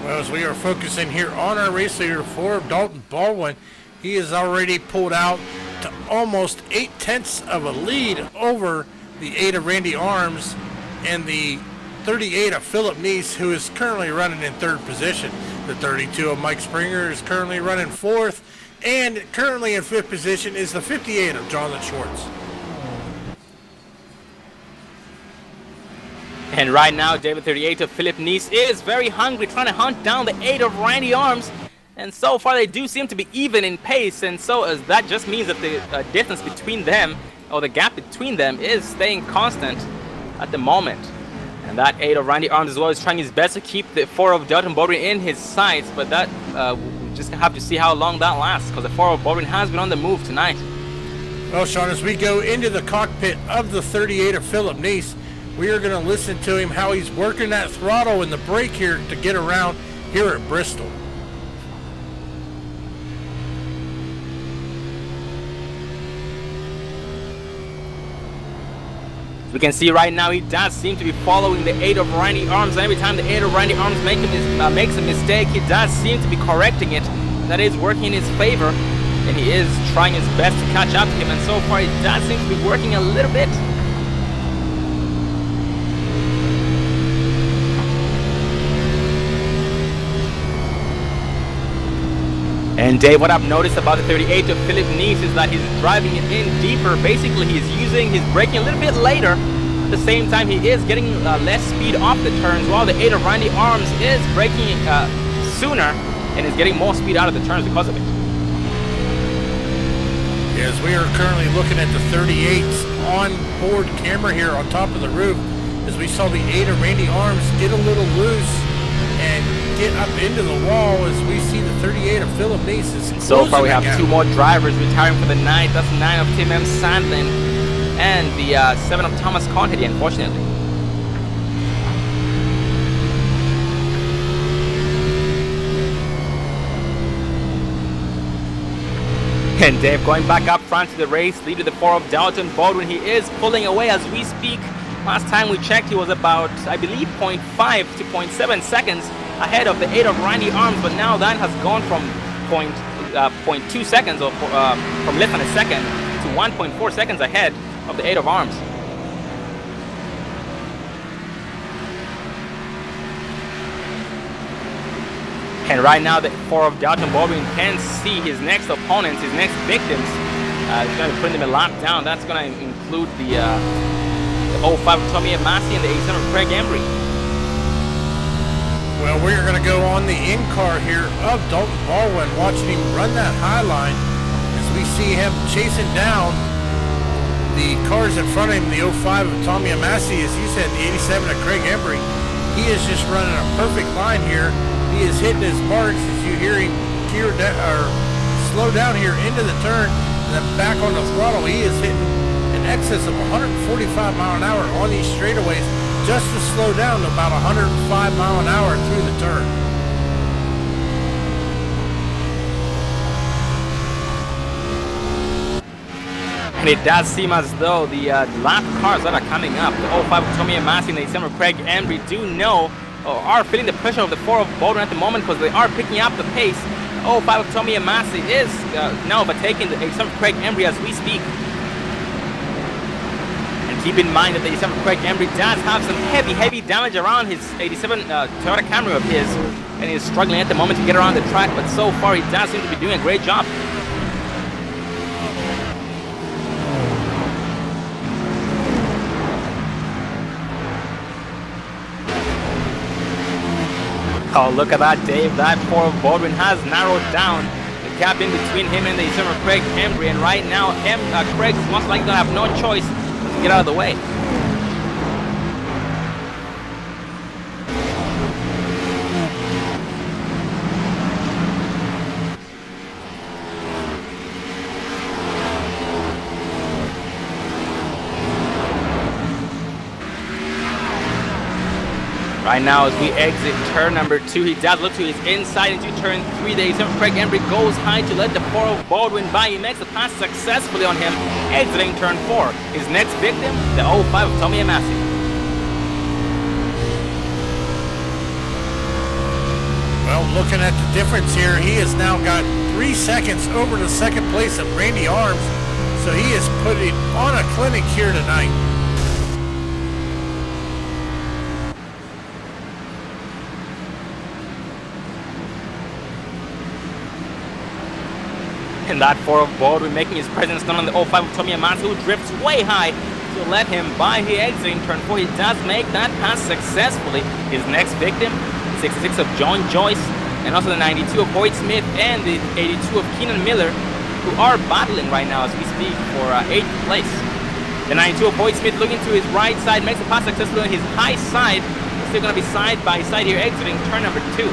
Well, as we are focusing here on our race leader for Dalton Baldwin, he has already pulled out to almost 0.8 of a lead over the 8 of Randy Arms and the 38 of Philip Neese, who is currently running in 3rd position. The 32 of Mike Springer is currently running 4th, and currently in 5th position is the 58 of Jonathan Schwartz. And right now, David 38 of Philip Neese is very hungry, trying to hunt down the 8 of Randy Arms. And so far, they do seem to be even in pace, and so that just means that the distance between them, or the gap between them, is staying constant at the moment. And that 8 of Randy Arms as well is trying his best to keep the 4 of Dalton Baldwin in his sights, but that we just have to see how long that lasts, because the 4 of Baldwin has been on the move tonight. Well, Sean, as we go into the cockpit of the 38 of Philip Neese, we are going to listen to him how he's working that throttle and the brake here to get around here at Bristol. We can see right now he does seem to be following the 8 of Randy Arms, and every time the 8 of Randy Arms makes a mistake, he does seem to be correcting it. That is working in his favor, and he is trying his best to catch up to him, and so far it does seem to be working a little bit. And Dave, what I've noticed about the 38 of Philip Neese is that he's driving it in deeper. Basically, he's braking a little bit later. At the same time, he is getting less speed off the turns, while the 8 of Randy Arms is braking sooner and is getting more speed out of the turns because of it. Yes, we are currently looking at the 38's on-board camera here on top of the roof, as we saw the 8 of Randy Arms get a little loose and get up into the wall, as we see the 38 of Philip Neese. So far we have 2 more drivers retiring for the night. That's 9 of Tim M. Sandlin and the 7 of Thomas Conheady, unfortunately. And Dave going back up front to the race, lead to the 4 of Dalton Baldwin. He is pulling away as we speak. Last time we checked, he was about, I believe, 0.5 to 0.7 seconds ahead of the 8 of Randy Arms, but now that has gone from 0.2 seconds, or from less than a second, to 1.4 seconds ahead of the 8 of Arms. And right now, the 4 of Dalton Baldwin can see his next opponents, his next victims. He's going to be putting them a lap down. That's going to include the 05 of Tommy Massey and the 87 of Craig Embry. Well, we're going to go on the in-car here of Dalton Baldwin, watching him run that high line as we see him chasing down the cars in front of him, the 05 of Tommy Massey, as you said, the 87 of Craig Embry. He is just running a perfect line here. He is hitting his marks as you hear him slow down here into the turn and then back on the throttle. He is hitting in excess of 145 mile an hour on these straightaways, just to slow down to about 105 mile an hour through the turn. And it does seem as though the lap cars that are coming up, the 05 of Tommy Massey and the 87 of Craig Embry, do know or are feeling the pressure of the 4 of Baldwin at the moment, because they are picking up the pace. The 05 of Tommy Massey is now overtaking the 87 of Craig Embry as we speak. Keep in mind that the 87 Craig Embry does have some heavy damage around his 87 Toyota Camry of his, and he's struggling at the moment to get around the track, but so far he does seem to be doing a great job. Oh, look at that, Dave. That 4 of Baldwin has narrowed down the gap in between him and the 87 Craig Embry, and right now Craig is most likely going to have no choice but to get out of the way. Right now, as we exit turn number 2, he does look to his inside into turn 3. The 87 Craig Embry goes high to let the 4 of Baldwin by. He makes a pass successfully on him, exiting turn 4. His next victim, the 05 of Tommy Amasi. Well, looking at the difference here, he has now got 3 seconds over the second place of Randy Arms, so he is putting on a clinic here tonight. And that 4 of Baldwin making his presence known on the 05 of Tommy Amasi, who drifts way high to let him by. He exiting turn 4. He does make that pass successfully. His next victim, 66 of John Joyce, and also the 92 of Boyd Smith and the 82 of Keenan Miller, who are battling right now as we speak for 8th place. The 92 of Boyd Smith looking to his right side, makes a pass successfully on his high side. He's still going to be side by side here, exiting turn number 2.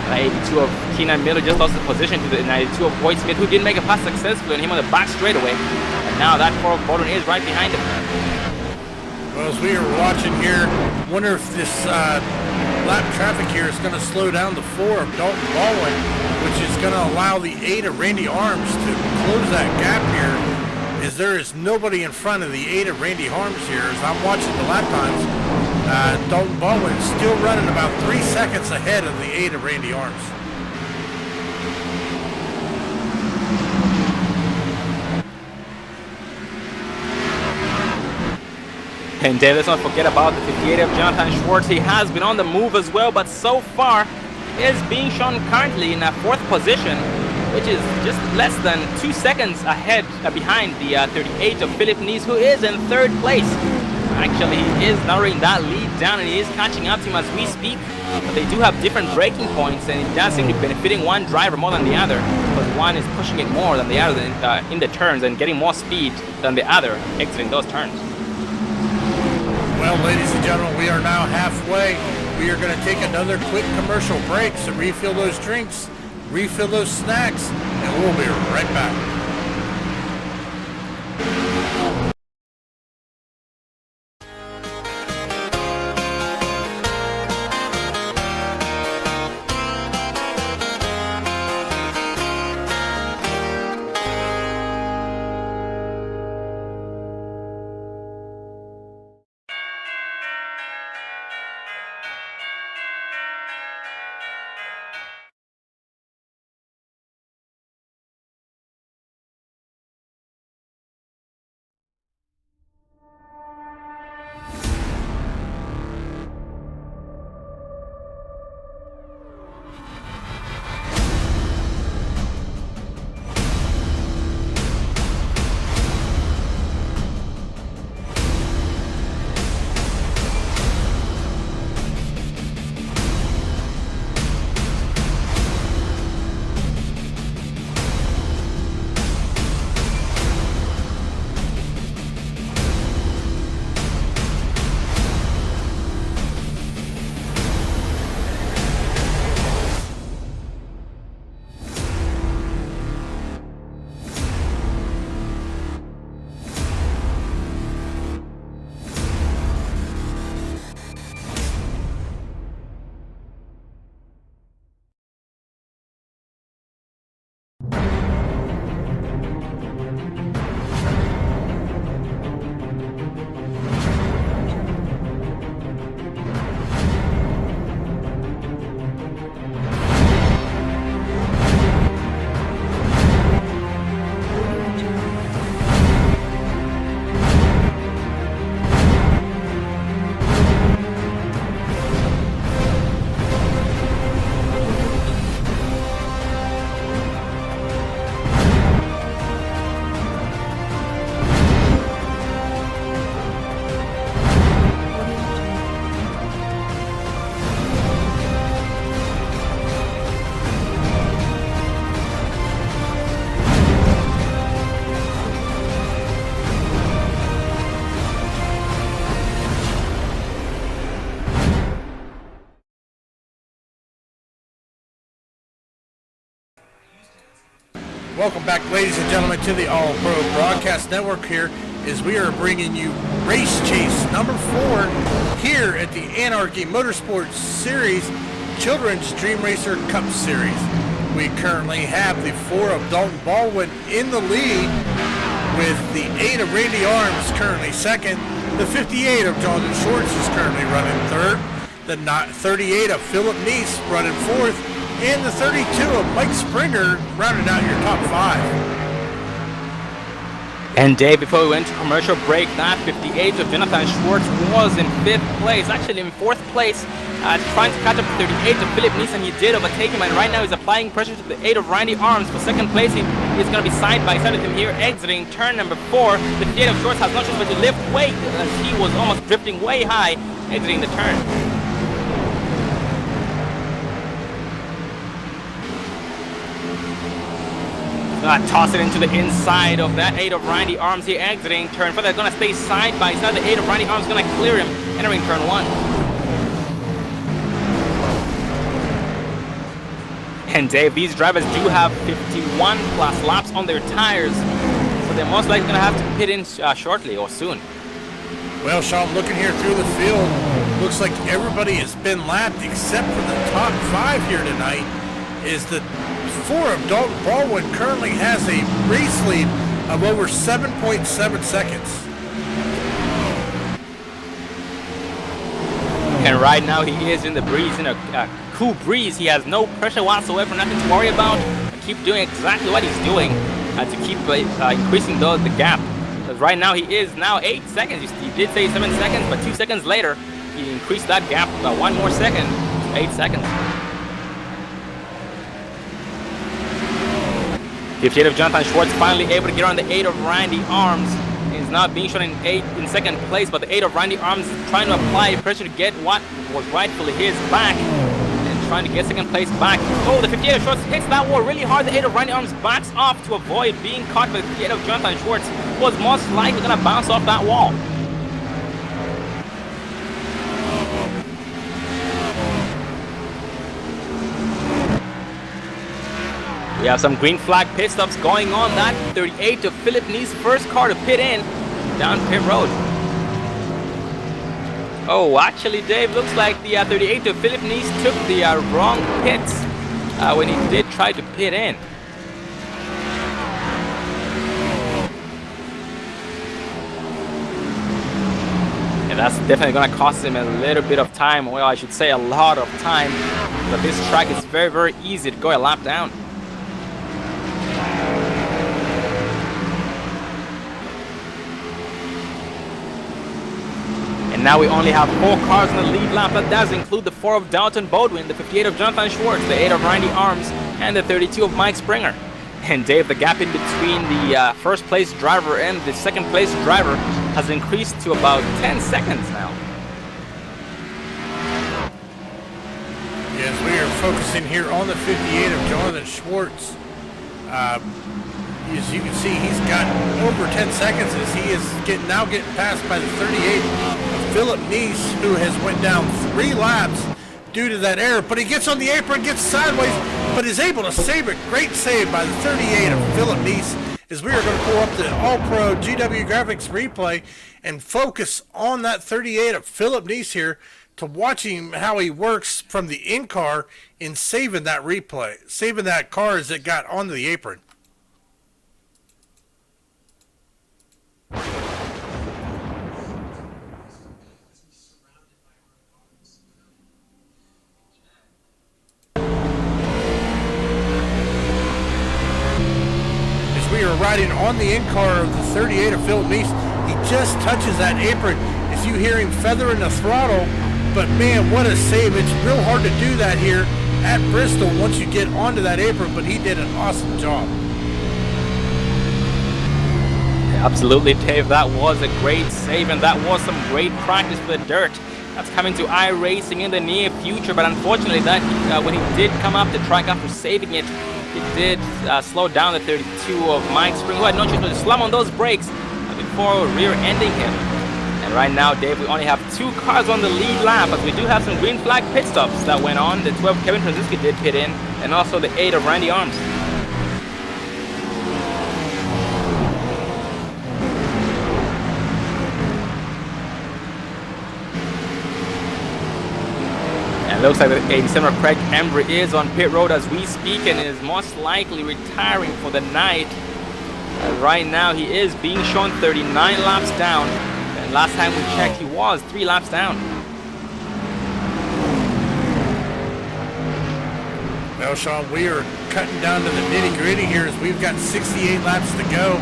The 82 of Keenan Miller just lost the position to the 92 of Boyd Smith, who didn't make a pass successfully on him on the back straightaway. And now that 4 of Baldwin is right behind him. Well, as we are watching here, wonder if this lap traffic here is going to slow down the 4 of Dalton Baldwin, which is going to allow the 8 of Randy Arms to close that gap here, as there is nobody in front of the 8 of Randy Arms here. As I'm watching the lap times, Dalton Baldwin is still running about 3 seconds ahead of the 8 of Randy Arms. And let's not forget about the 58 of Jonathan Schwartz. He has been on the move as well, but so far is being shown currently in a 4th position, which is just less than 2 seconds ahead behind the 38 of Philip Neese, who is in 3rd place. Actually, he is narrowing that lead down, and he is catching up to him as we speak. But they do have different braking points, and it does seem to be benefiting one driver more than the other, because one is pushing it more than the other in the turns and getting more speed than the other exiting those turns. Well, ladies and gentlemen, we are now halfway. We are going to take another quick commercial break to refill those drinks, refill those snacks, and we'll be right back. Welcome back, ladies and gentlemen, to the All Pro Broadcast Network here as we are bringing you Race Chase number 4 here at the Anarchy Motorsports Series Children's Dream Racer Cup Series. We currently have the 4 of Dalton Baldwin in the lead, with the 8 of Randy Arms currently second. The 58 of Jonathan Schwartz is currently running third. The 38 of Philip Neese running fourth. And the 32 of Mike Springer rounding out your top 5. And Dave, before we went to commercial break, that 58 of Jonathan Schwartz was in 5th place, actually in 4th place, trying to catch up to 38 of Philip Neese, and he did overtake him, and right now he's applying pressure to the 8 of Randy Arms for 2nd place. He's going to be side by side with him here, exiting turn number 4. The 58 of Schwartz has no choice but to lift weight, as he was almost drifting way high, exiting the turn. Toss it into the inside of that 8 of Randy Arms here, exiting turn 4. They're going to stay side by side. The 8 of Randy Arms is going to clear him, entering turn 1. And Dave, these drivers do have 51 plus laps on their tires, so they're most likely going to have to pit in shortly or soon. Well, Sean, looking here through the field, looks like everybody has been lapped except for the top 5 here tonight. Is the 4 of Dalton Baldwin currently has a race lead of over 7.7 seconds. And right now he is in the breeze, in a cool breeze. He has no pressure whatsoever, nothing to worry about. Keep doing exactly what he's doing to keep increasing the gap. Because right now he is now 8 seconds. He did say 7 seconds, but 2 seconds later he increased that gap by 1 more second, 8 seconds. 58 of Jonathan Schwartz finally able to get on the 8 of Randy Arms. He's not being shown in 2nd place, but the 8 of Randy Arms is trying to apply pressure to get what was rightfully his back, and trying to get 2nd place back. Oh, the 58 of Schwartz hits that wall really hard. The 8 of Randy Arms backs off to avoid being caught by the 58 of Jonathan Schwartz, who was most likely going to bounce off that wall. We have some green flag pit stops going on. That 38 of Philip Neese, first car to pit in down pit road. Oh, actually, Dave, looks like the 38 of Philip Neese took the wrong pits when he did try to pit in. And that's definitely going to cost him a little bit of time. Well, I should say a lot of time. But this track is very, very easy to go a lap down. And now we only have 4 cars in the lead lap. That does include the 4 of Dalton Baldwin, the 58 of Jonathan Schwartz, the 8 of Randy Arms, and the 32 of Mike Springer. And Dave, the gap in between the first place driver and the 2nd place driver has increased to about 10 seconds now. Yes, we are focusing here on the 58 of Jonathan Schwartz. As you can see, he's got over 10 seconds as he is now getting passed by the 38 of Philip Neese, who has went down 3 laps due to that error. But he gets on the apron, gets sideways, but is able to save it. Great save by the 38 of Philip Neese, as we are going to pull up the All-Pro GW Graphics replay and focus on that 38 of Philip Neese here to watch him how he works from the in-car in saving that replay, saving that car as it got onto the apron. We are riding on the in-car of the 38 of Philip Neese. He just touches that apron as you hear him feathering the throttle. But man, what a save. It's real hard to do that here at Bristol once you get onto that apron, but he did an awesome job. Absolutely, Dave. That was a great save, and that was some great practice for the dirt. That's coming to iRacing in the near future, but unfortunately that when he did come up the track after saving it, it did slow down the 32 of Mike Springer, who had no choice but to slam on those brakes before rear-ending him. And right now, Dave, we only have 2 cars on the lead lap, but we do have some green flag pit stops that went on. The 12 Kevin Franziski did pit in, and also the 8 of Randy Arms. And it looks like the 87 of Craig Embry is on pit road as we speak and is most likely retiring for the night. Right now he is being shown 39 laps down. And last time we checked he was 3 laps down. Well, Sean, we are cutting down to the nitty-gritty here as we've got 68 laps to go.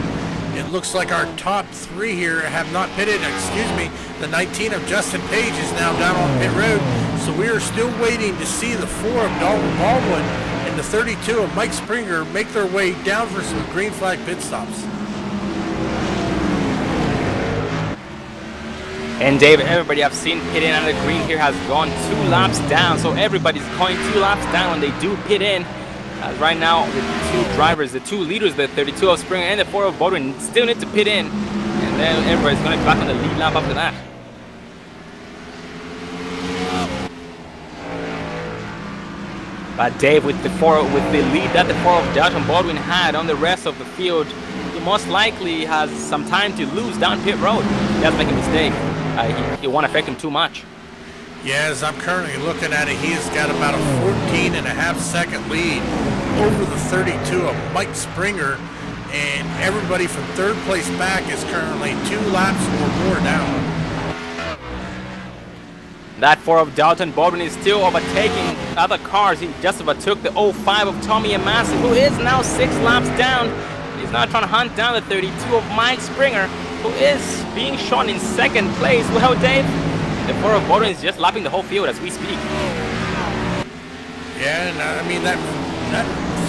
It looks like our top 3 here have not pitted. Excuse me, the 19 of Justin Page is now down on pit road. So we are still waiting to see the 4 of Dalton Baldwin and the 32 of Mike Springer make their way down for some green flag pit stops. And Dave, everybody I've seen pit in on the green here has gone 2 laps down. So everybody's going 2 laps down when they do pit in. Right now, the 2 drivers, the 2 leaders, the 32 of Springer and the 4 of Baldwin, still need to pit in. And then everybody's going to be back on the lead lap after that. But Dave, with the lead that the 4 of Dalton Baldwin had on the rest of the field, he most likely has some time to lose down pit road. He does make a mistake. It won't affect him too much. Yeah, as I'm currently looking at it, he has got about a 14.5-second lead over the 32 of Mike Springer, and everybody from 3rd place back is currently 2 laps or more down. That 4 of Dalton Baldwin is still overtaking other cars. He just overtook the 05 of Tommy Amasi, who is now 6 laps down. He's now trying to hunt down the 32 of Mike Springer, who is being shown in 2nd place. Well, Dave, the 4 of Baldwin is just lapping the whole field as we speak. Yeah, and I mean that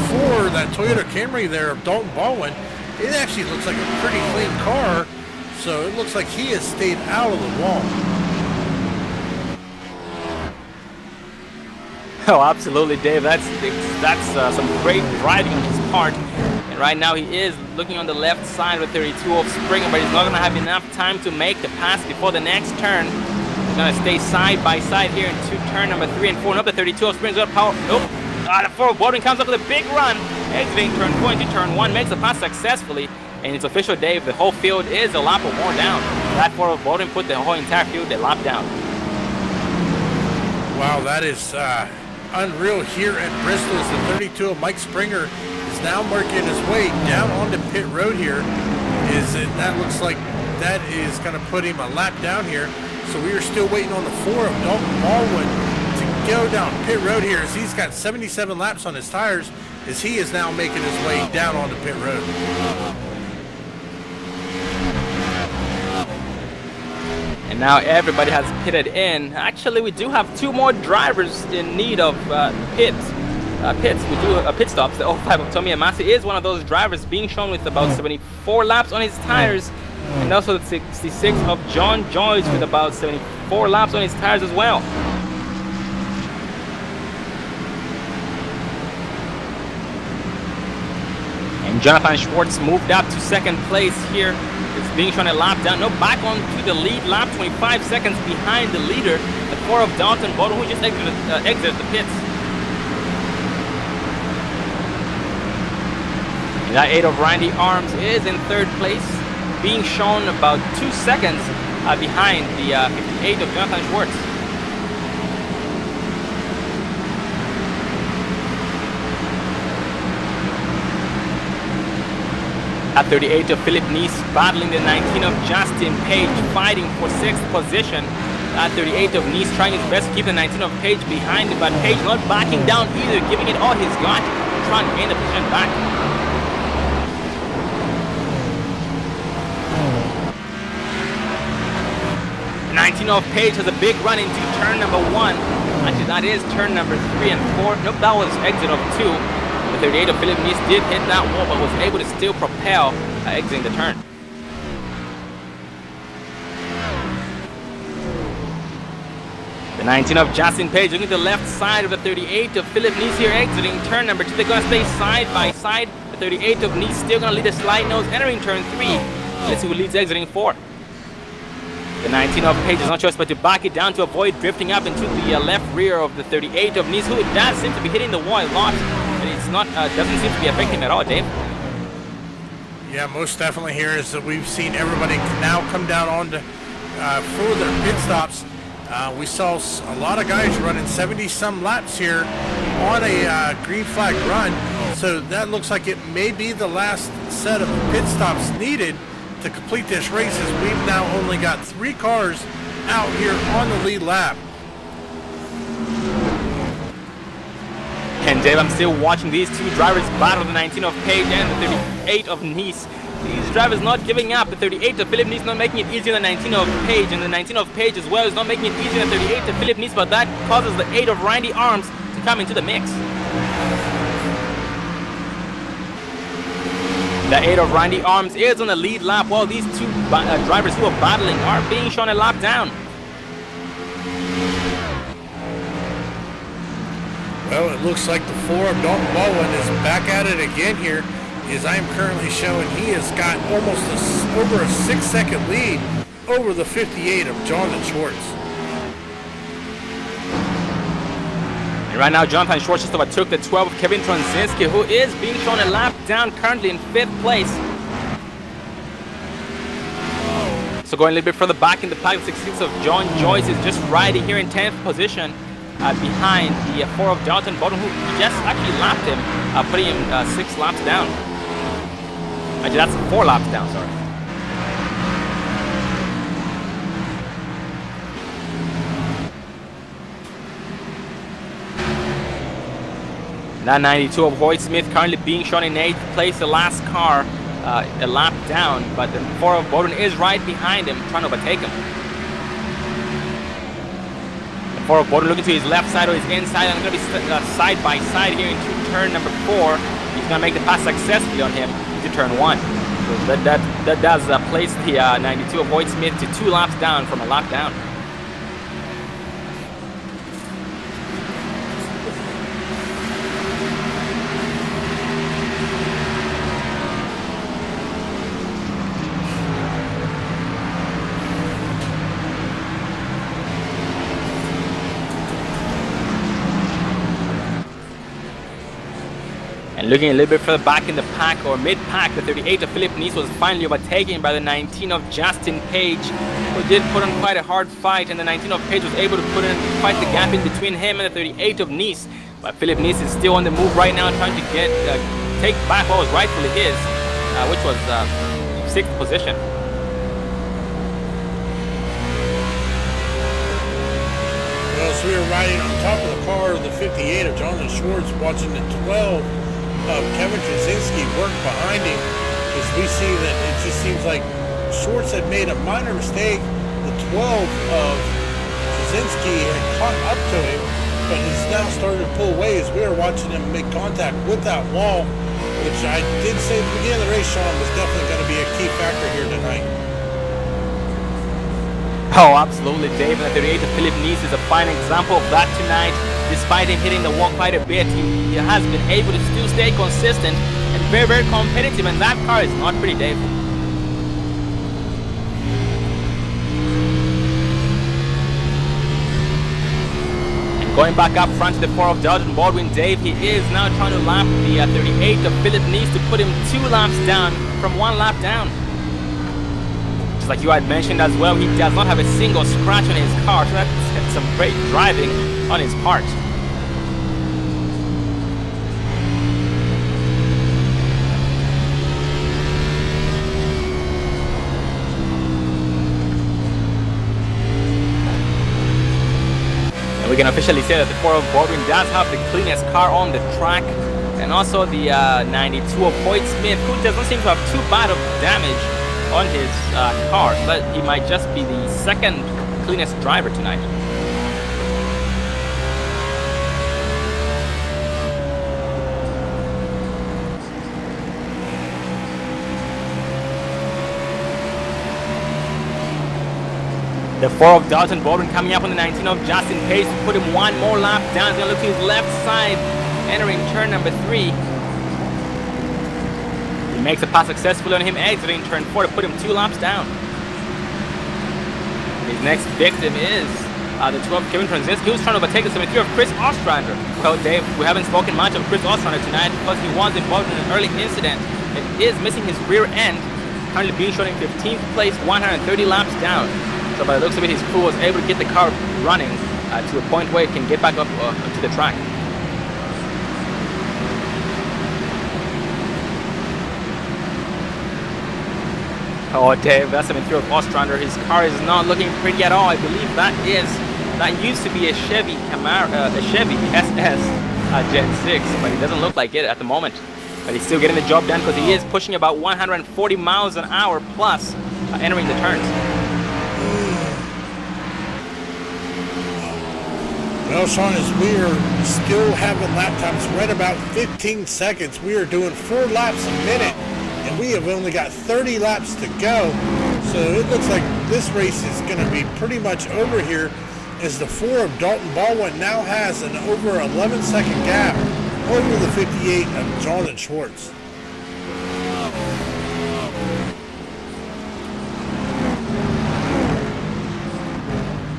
4, that Toyota Camry there of Dalton Baldwin, it actually looks like a pretty clean car. So it looks like he has stayed out of the wall. Oh, absolutely, Dave. That's some great driving on his part. And right now he is looking on the left side of the 32 of Springer, but he's not going to have enough time to make the pass before the next turn. He's going to stay side by side here into turn number 3 and 4. Nope, the 32 of Springer's got power. Nope. The 4 of Baldwin comes up with a big run. Exiting turn 4 into turn 1, makes the pass successfully. And it's official, Dave. The whole field is a lap or more down. That 4 of Baldwin put the whole entire field a lap down. Wow, that is unreal here at Bristol as the 32 of Mike Springer is now making his way down onto pit road here. That looks like that is going to put him a lap down here. So we are still waiting on the 4 of Dalton Baldwin to go down pit road here as he's got 77 laps on his tires as he is now making his way down onto pit road. And now everybody has pitted in. Actually, we do have 2 more drivers in need of pits. We do pit stops. The 05 of Tommy Amasi is one of those drivers being shown with about 74 laps on his tires. And also the 66 of John Joyce with about 74 laps on his tires as well. And Jonathan Schwartz moved up to 2nd place here. It's being shown a lap down. No, back on to the lead lap, 25 seconds behind the leader, the 4 of Dalton Baldwin, who just exited the pits. And that 8 of Randy Arms is in 3rd place, being shown about 2 seconds behind the 58 of Jonathan Schwartz. At 38 of Philip Neese battling the 19 of Justin Page, fighting for 6th position. At 38 of Neese trying his best to keep the 19 of Page behind him, but Page not backing down either, giving it all he's got, trying to gain the position back. The 19 of Page has a big run into turn number 1. Actually, that is turn number 3 and 4. Nope, that was exit of 2. The 38 of Philip Neese did hit that wall, but was able to still propel exiting the turn. The 19 of Justin Page looking to the left side of the 38 of Philip Neese here exiting turn number 2. They're going to stay side by side. The 38 of Neese still going to lead the slide nose entering turn 3. Let's see who leads exiting 4. The 19 of Page has no choice but to back it down to avoid drifting up into the left rear of the 38 of Neese, who does seem to be hitting the wall a lot. It's not doesn't seem to be affecting at all, Dave. Yeah, most definitely here is that we've seen everybody now come down on to for their pit stops. We saw a lot of guys running 70-some laps here on a green flag run, so that looks like it may be the last set of pit stops needed to complete this race, as we've now only got 3 cars out here on the lead lap. And Dave, I'm still watching these two drivers battle, the 19 of Page and the 38 of Nice. These drivers not giving up. The 38 of Philip Nice not making it easier than the 19 of Page, and the 19 of Page as well is not making it easier than the 38 of Philip Nice, but that causes the 8 of Randy Arms to come into the mix. The 8 of Randy Arms is on the lead lap, while these two drivers who are battling are being shown a lap down. Well, it looks like the 4 of Dalton Baldwin is back at it again here. As I am currently showing, he has got almost over a 6-second lead over the 58 of Jonathan Schwartz. And right now, Jonathan Schwartz just overtook the 12 of Kevin Tronzinski, who is being shown a lap down, currently in 5th place. So going a little bit further back in the pack, the 66 of John Joyce is just riding here in 10th position. Behind the 4 of Dalton Baldwin, who just actually lapped him, putting him 6 laps down. Actually, that's 4 laps down, sorry. That 92 of Hoyt Smith currently being shown in 8th place, the last car a lap down, but the 4 of Baldwin is right behind him, trying to overtake him. 4 of Baldwin looking to his left side or his inside, and it's going to be side by side here into turn number 4. He's going to make the pass successfully on him into turn 1. So that does place the 92 of Hoyt Smith to 2 laps down from a lap down. And looking a little bit further back in the pack, or mid-pack, the 38 of Philip Nice was finally overtaken by the 19 of Justin Page, who did put on quite a hard fight, and the 19 of Page was able to put in quite the gap in between him and the 38 of Nice. But Philip Nice is still on the move right now, trying to take back what was rightfully his, which was 6th position. Well, so we were riding on top of the car of the 58 of Jonathan Schwartz, watching the 12 of Kevin Tronzinski work behind him, as we see that it just seems like Schwartz had made a minor mistake. The 12 of Tronzinski had caught up to him, but he's now started to pull away as we were watching him make contact with that wall, which I did say at the beginning of the race, Sean, was definitely going to be a key factor here tonight. Oh, absolutely, Dave. And the 38 of Philip Nice is a fine example of that tonight. Despite him hitting the wall quite a bit, he has been able to still stay consistent and very, very competitive, and that car is not pretty, Dave. And going back up front to the 4 of Dalton Baldwin, Dave, he is now trying to lap the 38 of Philip Nice to put him 2 laps down from 1 lap down. Just like you had mentioned as well, he does not have a single scratch on his car, so that's some great driving on his part. And we can officially say that the 4 of Baldwin does have the cleanest car on the track, and also the 92 of Hoyt Smith, who does not seem to have too bad of damage on his car, so that he might just be the 2nd cleanest driver tonight. The 4 of Dalton Baldwin coming up on the 19 of Justin Page to put him 1 more lap down. He's going to look to his left side, entering turn number 3. He makes a pass successfully on him, exiting turn 4 to put him 2 laps down. His next victim is the 12 Kevin Tronzinski, who's trying to overtake the 73 of Chris Ostrander. Well, Dave, we haven't spoken much of Chris Ostrander tonight because he was involved in an early incident and is missing his rear end, currently being shown in 15th place, 130 laps down. So by the looks of it, his crew was able to get the car running to a point where it can get back up to the track. Oh, Dave, that's something through of Ostrander. His car is not looking pretty at all. I believe that used to be a Chevy Camaro, a Chevy SS Gen 6, but it doesn't look like it at the moment. But he's still getting the job done because he is pushing about 140 miles an hour plus entering the turns. Well, Sean, as we are still having lap times right about 15 seconds, we are doing 4 laps a minute, and we have only got 30 laps to go. So it looks like this race is going to be pretty much over here, as the 4 of Dalton Baldwin now has an over 11-second gap over the 58 of Jonathan Schwartz.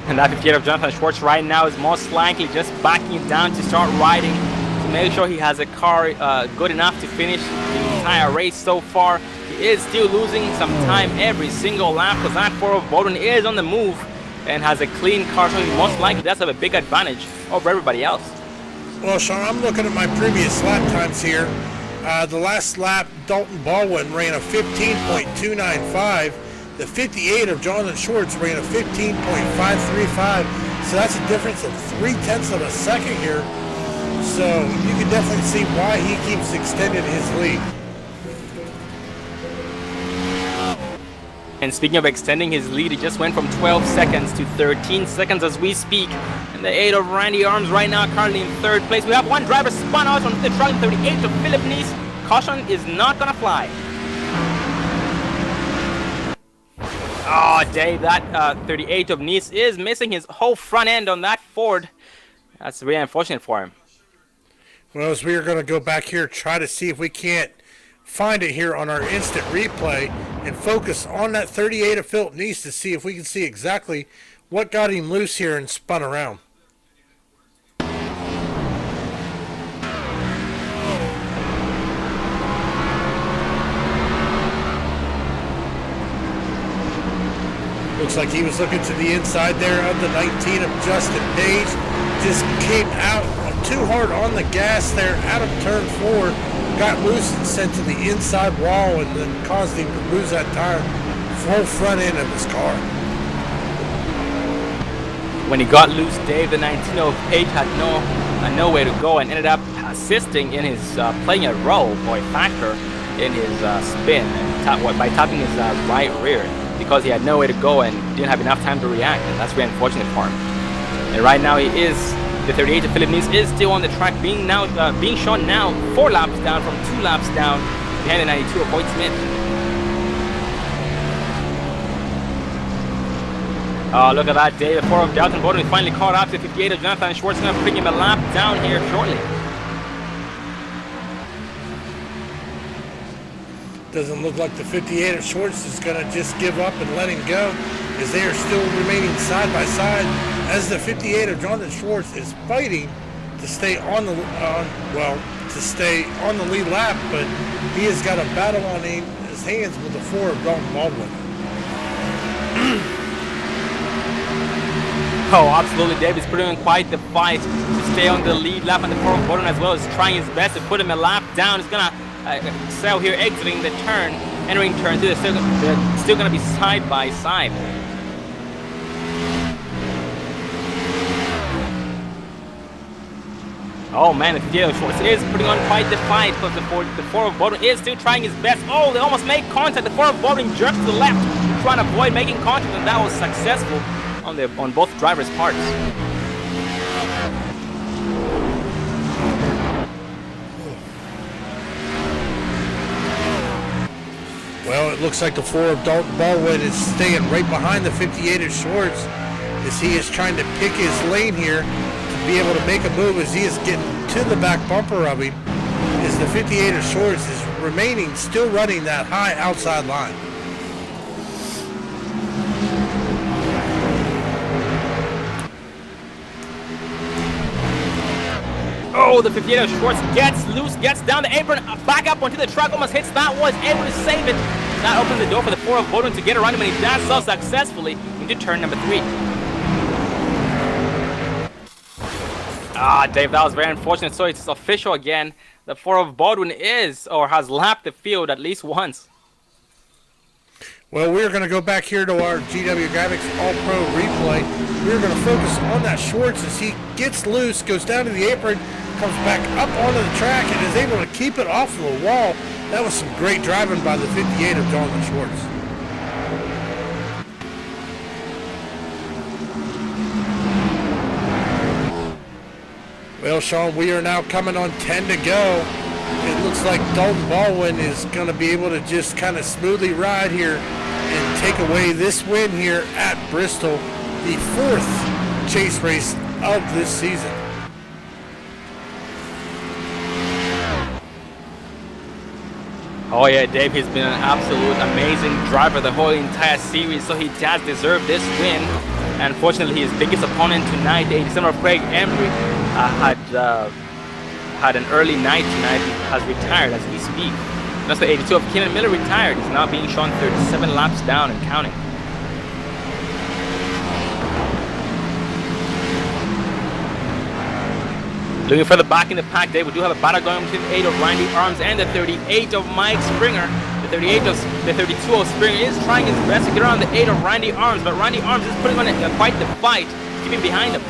And that 58 of Jonathan Schwartz right now is most likely just backing him down to start riding to make sure he has a car good enough to finish the entire race so far. He is still losing some time every single lap because that 4 of Baldwin is on the move and has a clean car, so he most likely does have a big advantage over everybody else. Well, Sean, I'm looking at my previous lap times here. The last lap, Dalton Baldwin ran a 15.295. The 58 of Jonathan Schwartz ran a 15.535. So that's a difference of 0.3 of a second here. So you can definitely see why he keeps extending his lead. And speaking of extending his lead, it just went from 12 seconds to 13 seconds as we speak. And the 8 of Randy Arms right now currently in 3rd place. We have one driver spun out on the truck, 38 of Philip Nice. Caution is not gonna fly. Oh, Dave, that 38 of Nice is missing his whole front end on that Ford. That's really unfortunate for him. Well, as we are going to go back here, try to see if we can't find it here on our instant replay and focus on that 38 of Philip Nice to see if we can see exactly what got him loose here and spun around. Looks like he was looking to the inside there of the 19 of Justin Page. Just came out too hard on the gas there out of turn 4. Got loose and sent to the inside wall and then caused him to lose that tire, full front end of his car. When he got loose, Dave, the 19 of Page had nowhere to go and ended up assisting in his playing a role or a factor in his spin by tapping his right rear, because he had nowhere to go and didn't have enough time to react, and that's really unfortunate for him. And right now the 38 of Philip Nice is still on the track, being shown now 4 laps down from 2 laps down behind the 92 of Hoyt Smith. Oh, look at that, Dave. The 4 of Dalton Baldwin finally caught up to the 58 of Jonathan Schwartz, going to bring him a lap down here shortly. Doesn't look like the 58 of Schwartz is going to just give up and let him go, as they are still remaining side by side, as the 58 of Jonathan Schwartz is fighting to stay on the lead lap, but he has got a battle on his hands with the 4 of Dalton Baldwin. Oh, absolutely. Dave is putting in quite the fight to stay on the lead lap on the 4 of Baldwin, as well as trying his best to put him a lap down. He's gonna excel here, exiting the turn, entering turn 2. They're still gonna be side by side. Oh man, the 58 of Schwartz is putting on quite the fight, because the 4 of Baldwin is still trying his best. Oh, they almost made contact. The 4 of Baldwin jerked to the left, trying to avoid making contact, and that was successful on both drivers' parts. Well, it looks like the 4 of Dalton Baldwin is staying right behind the 58 of Schwartz, as he is trying to pick his lane here to be able to make a move, as he is getting to the back bumper of him, as the 58 of Schwartz is remaining, still running that high outside line. Oh, the 58 of Schwartz gets loose, gets down the apron, back up onto the truck, almost hits that, was able to save it. That opens the door for the 4 of Baldwin to get around him, and he does so successfully. He into turn number 3. Dave, that was very unfortunate. So it's official again. The 4 of Baldwin has lapped the field at least once. Well, we're going to go back here to our GW Graphics All-Pro replay. We're going to focus on that Schwartz as he gets loose, goes down to the apron, comes back up onto the track, and is able to keep it off of the wall. That was some great driving by the 58 of Jonathan Schwartz. Well, Sean, we are now coming on 10 to go. It looks like Dalton Baldwin is going to be able to just kind of smoothly ride here and take away this win here at Bristol, the 4th chase race of this season. Oh yeah, Dave, he's been an absolute amazing driver the whole entire series, so he does deserve this win. Unfortunately, his biggest opponent tonight, the 87 of Craig Embry, had an early night tonight. He has retired as we speak. That's the 82 of Kenan Miller retired. He's now being shown 37 laps down and counting. Looking further back in the pack, Dave, we do have a battle going between the 8 of Randy Arms and the 38 of Mike Springer. The 32 of Springer is trying his best to get around the 8 of Randy Arms, but Randy Arms is putting on quite the fight, keeping behind him.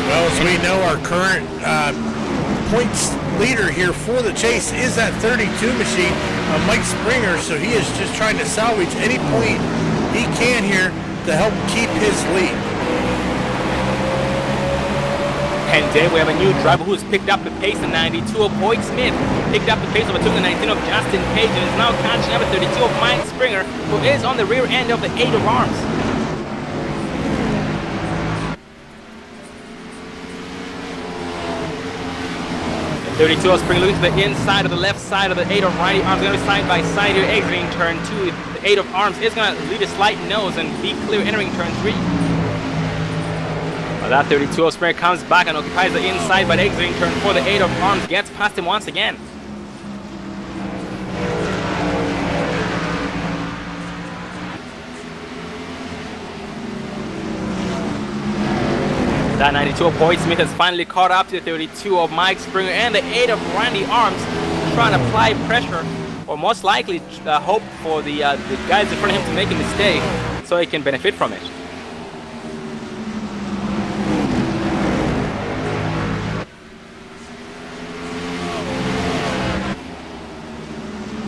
Well, as we know, our current points leader here for the chase is that 32 machine, Mike Springer, so he is just trying to salvage any point he can here to help keep his lead. And Dave, we have a new driver who's picked up the pace, the 92 of Hoyt Smith. Picked up the pace, overtook the 19 of Justin Page, and is now catching up the 32 of Mike Springer, who is on the rear end of the 8 of Arms. The 32 of Springer looking to the inside of the left side of the 8 of Randy Arms. Going to be side by side here, exiting turn 2. The 8 of Arms is going to lead a slight nose and be clear entering turn 3. That 32 of Springer comes back and occupies the inside, but exiting turn 4, the 8 of Arms gets past him once again. That 92 of Hoyt Smith has finally caught up to the 32 of Mike Springer, and the 8 of Randy Arms trying to apply pressure, or most likely hope for the guys in front of him to make a mistake so he can benefit from it.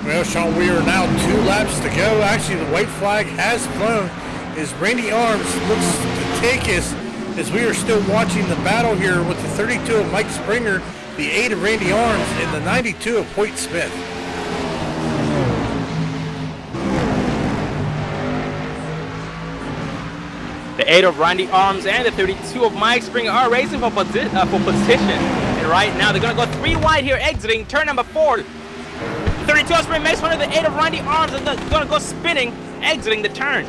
Well, Sean, we are now 2 laps to go. Actually, the white flag has flown as Randy Arms looks to take us, as we are still watching the battle here with the 32 of Mike Springer, the 8 of Randy Arms, and the 92 of Hoyt Smith. The 8 of Randy Arms and the 32 of Mike Springer are racing for position. And right now, they're going to go 3 wide here, exiting turn number 4. 32 of Springer makes one of the 8 of Randy Arms, and they're going to go spinning, exiting the turn.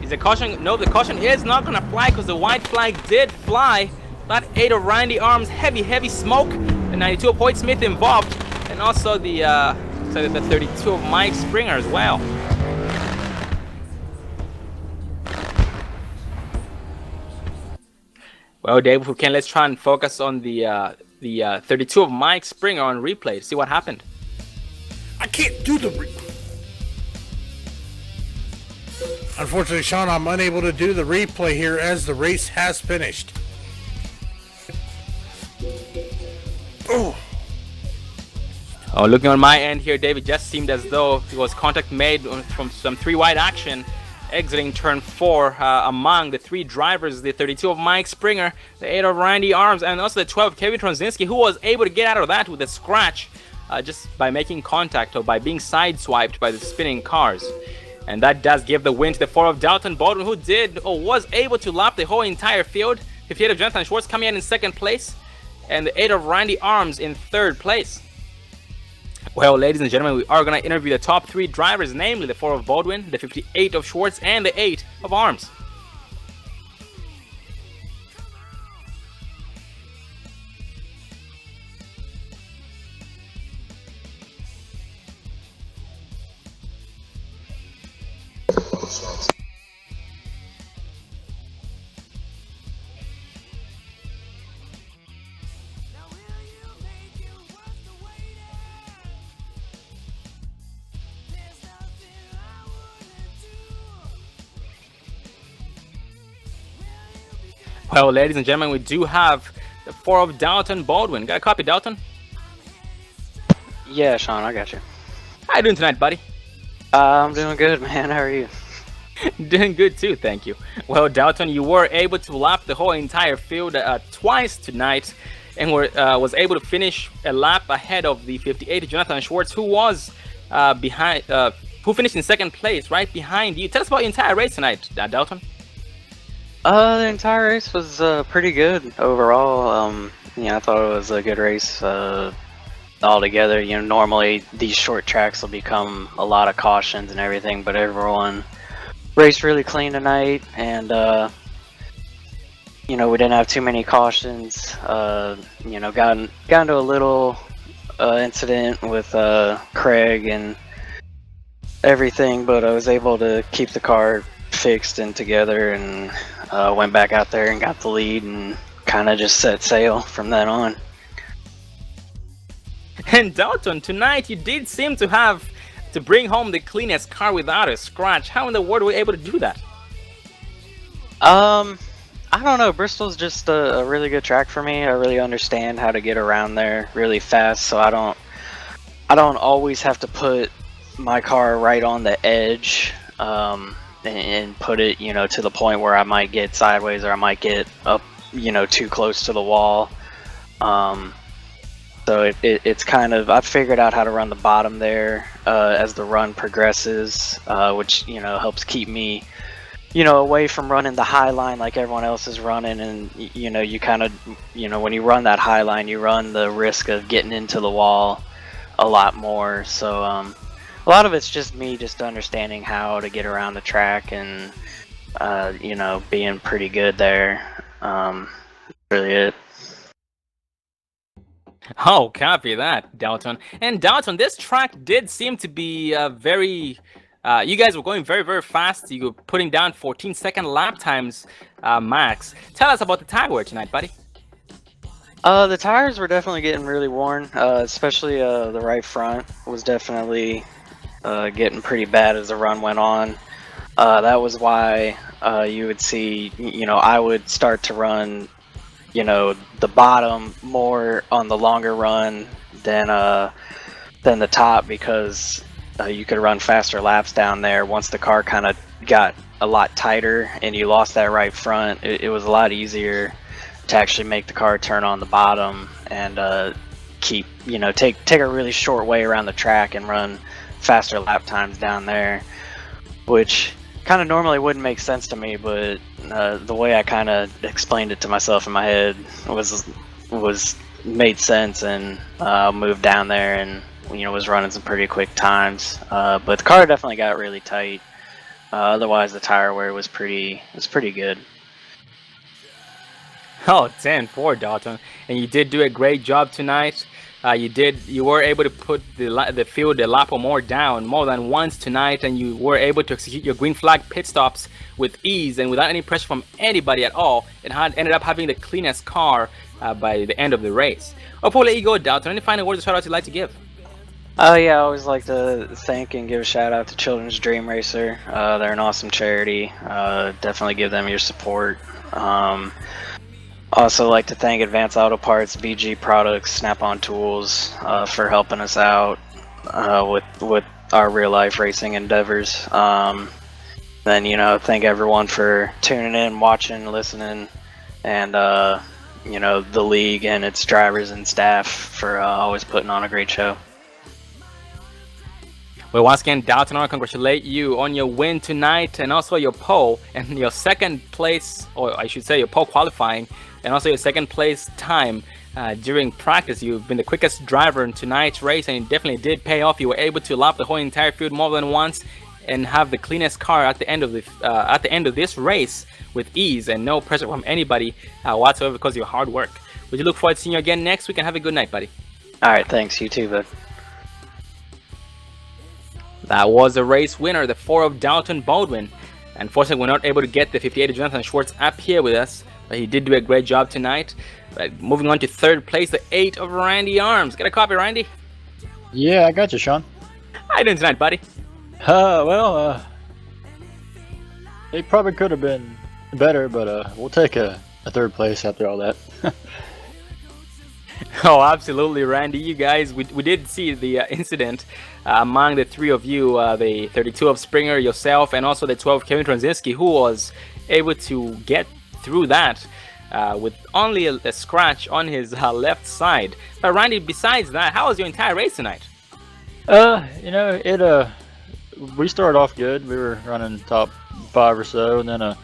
Is the caution? No, the caution is not going to fly because the white flag did fly. That 8 of Randy Arms, heavy smoke. The 92 of Hoyt Smith involved, and also the 32 of Mike Springer as well. Well, Dave, if we can, let's try and focus on the 32 of Mike Springer on replay to see what happened. I can't do the Unfortunately, Sean, I'm unable to do the replay here as the race has finished. Oh, looking on my end here, David, just seemed as though it was contact made from some 3 wide action, exiting turn 4 among the 3 drivers, the 32 of Mike Springer, the 8 of Randy Arms, and also the 12 of Kevin Tronszinski, who was able to get out of that with a scratch just by making contact or by being sideswiped by the spinning cars. And that does give the win to the 4 of Dalton Baldwin, who was able to lap the whole entire field. 58 of Jonathan Schwartz coming in 2nd place, and the 8 of Randy Arms in 3rd place. Well, ladies and gentlemen, we are going to interview the top 3 drivers, namely the 4 of Baldwin, the 58 of Schwartz, and the 8 of Arms. Well, ladies and gentlemen, we do have the 4 of Dalton Baldwin. Got a copy, Dalton? Yeah, Sean, I got you. How you doing tonight, buddy? I'm doing good, man. How are you? Doing good too, thank you. Well, Dalton, you were able to lap the whole entire field twice tonight, and was able to finish a lap ahead of the 58 Jonathan Schwartz, who was who finished in second place, right behind you. Tell us about your entire race tonight, Dalton. The entire race was pretty good overall. I thought it was a good race altogether. Normally these short tracks will become a lot of cautions and everything, but everyone raced really clean tonight, and we didn't have too many cautions. Got into a little incident with Craig and everything, but I was able to keep the car fixed and together, and went back out there and got the lead, and kind of just set sail from then on. And Dalton, tonight you did seem to have to bring home the cleanest car without a scratch. How in the world were you able to do that? I don't know. Bristol's just a really good track for me. I really understand how to get around there really fast, so I don't always have to put my car right on the edge and put it, to the point where I might get sideways or I might get up, too close to the wall. So it's kind of, I've figured out how to run the bottom there as the run progresses, which, helps keep me, away from running the high line like everyone else is running. And, you kind of, when you run that high line, you run the risk of getting into the wall a lot more. So a lot of it's just me just understanding how to get around the track and, being pretty good there. Really it. Oh, copy that, Dalton. And Dalton, this track did seem to be very... you guys were going very, very fast. You were putting down 14-second lap times max. Tell us about the tire wear tonight, buddy. The tires were definitely getting really worn, especially the right front was definitely getting pretty bad as the run went on. That was why you would see, I would start to run, the bottom more on the longer run than the top, because you could run faster laps down there. Once the car kind of got a lot tighter and you lost that right front, it was a lot easier to actually make the car turn on the bottom and keep, take a really short way around the track and run faster lap times down there, which kind of normally wouldn't make sense to me, but the way I kind of explained it to myself in my head was made sense, and moved down there and was running some pretty quick times. But the car definitely got really tight. Otherwise, the tire wear was pretty good. Oh, 10-4, Dalton. And you did do a great job tonight. You were able to put the field a lap or more down more than once tonight, and you were able to execute your green flag pit stops with ease and without any pressure from anybody at all. It ended up having the cleanest car by the end of the race. Before I let you go, Dalton, any final words or shout outs you'd like to give? Yeah, I always like to thank and give a shout out to Children's Dream Racer. They're an awesome charity. Definitely give them your support. Also like to thank Advanced Auto Parts, VG Products, Snap-on Tools for helping us out with our real life racing endeavors. Then thank everyone for tuning in, watching, listening, and the league and its drivers and staff for always putting on a great show. Well, once again, Dalton, I want to congratulate you on your win tonight, and also your pole and your second place, or I should say your pole qualifying, and also your second place time during practice. You've been the quickest driver in tonight's race, and it definitely did pay off. You were able to lap the whole entire field more than once and have the cleanest car at the end of this race with ease and no pressure from anybody whatsoever because of your hard work. We do look forward to seeing you again next week, and have a good night, buddy. All right, thanks. You too, bud. That was the race winner, the 4 of Dalton Baldwin. Unfortunately, we're not able to get the 58 of Jonathan Schwartz up here with us, but he did do a great job tonight. But moving on to third place, the 8 of Randy Arms. Got a copy, Randy? Yeah, I got you, Sean. How you doing tonight, buddy? It probably could have been better, but we'll take a a third place after all that. Oh, absolutely, Randy. You guys, we did see the incident among the three of you, the 32 of Springer, yourself, and also the 12 Kevin Transinski, who was able to get through that with only a scratch on his left side. But Randy, besides that, how was your entire race tonight? We started off good. We were running top 5 or so, and then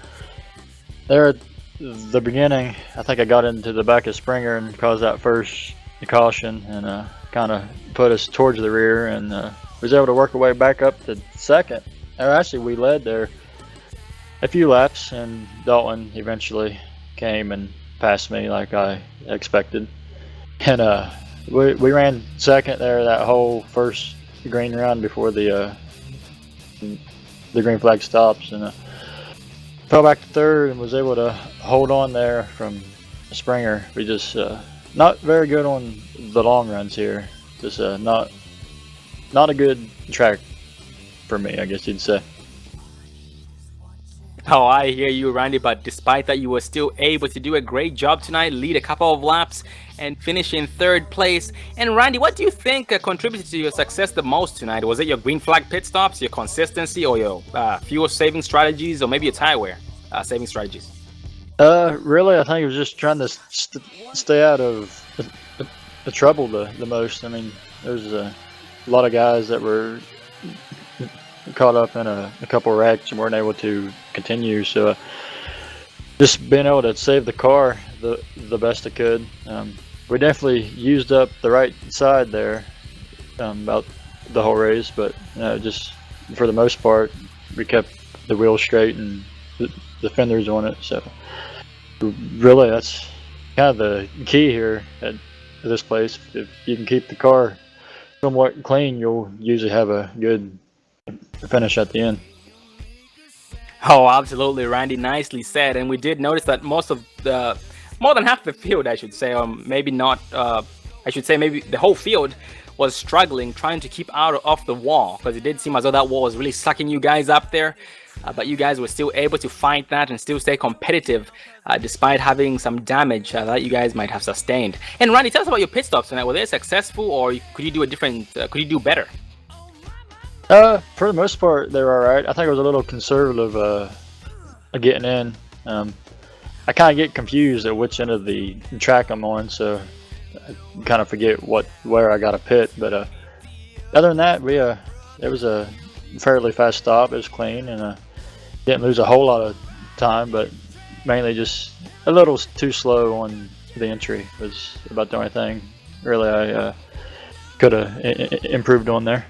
there at the beginning, I think I got into the back of Springer and caused that first caution, and kind of put us towards the rear, and was able to work our way back up to second. Or actually, we led there a few laps, and Dalton eventually came and passed me like I expected, and we ran second there that whole first green run before the green flag stops, and fell back to third and was able to hold on there from Springer. We just not very good on the long runs here. Just not a good track for me, I guess you'd say. Oh, I hear you, Randy, but despite that, you were still able to do a great job tonight, lead a couple of laps, and finish in third place. And Randy, what do you think contributed to your success the most tonight? Was it your green flag pit stops, your consistency, or your fuel saving strategies, or maybe your tire wear saving strategies? Really, I think it was just trying to stay out of the trouble the most. I mean, there's a lot of guys that were caught up in a couple of wrecks and weren't able to continue, so just being able to save the car the best I could. We definitely used up the right side there about the whole race, but just for the most part we kept the wheels straight and the fenders on it, so really that's kind of the key here at this place. If you can keep the car somewhat clean, you'll usually have a good finish at the end. Oh, absolutely, Randy. Nicely said. And we did notice that more than half the field, I should say, or maybe not, I should say maybe the whole field was struggling, trying to keep out off the wall, because it did seem as though that wall was really sucking you guys up there. But you guys were still able to fight that and still stay competitive, despite having some damage that you guys might have sustained. And Randy, tell us about your pit stops tonight. Were they successful, or could you do could you do better? For the most part, they were alright. I think I was a little conservative getting in. I kind of get confused at which end of the track I'm on, so I kind of forget where I got to pit. But other than that, it was a fairly fast stop. It was clean, and didn't lose a whole lot of time, but mainly just a little too slow on the entry was about the only thing really I could have improved on there.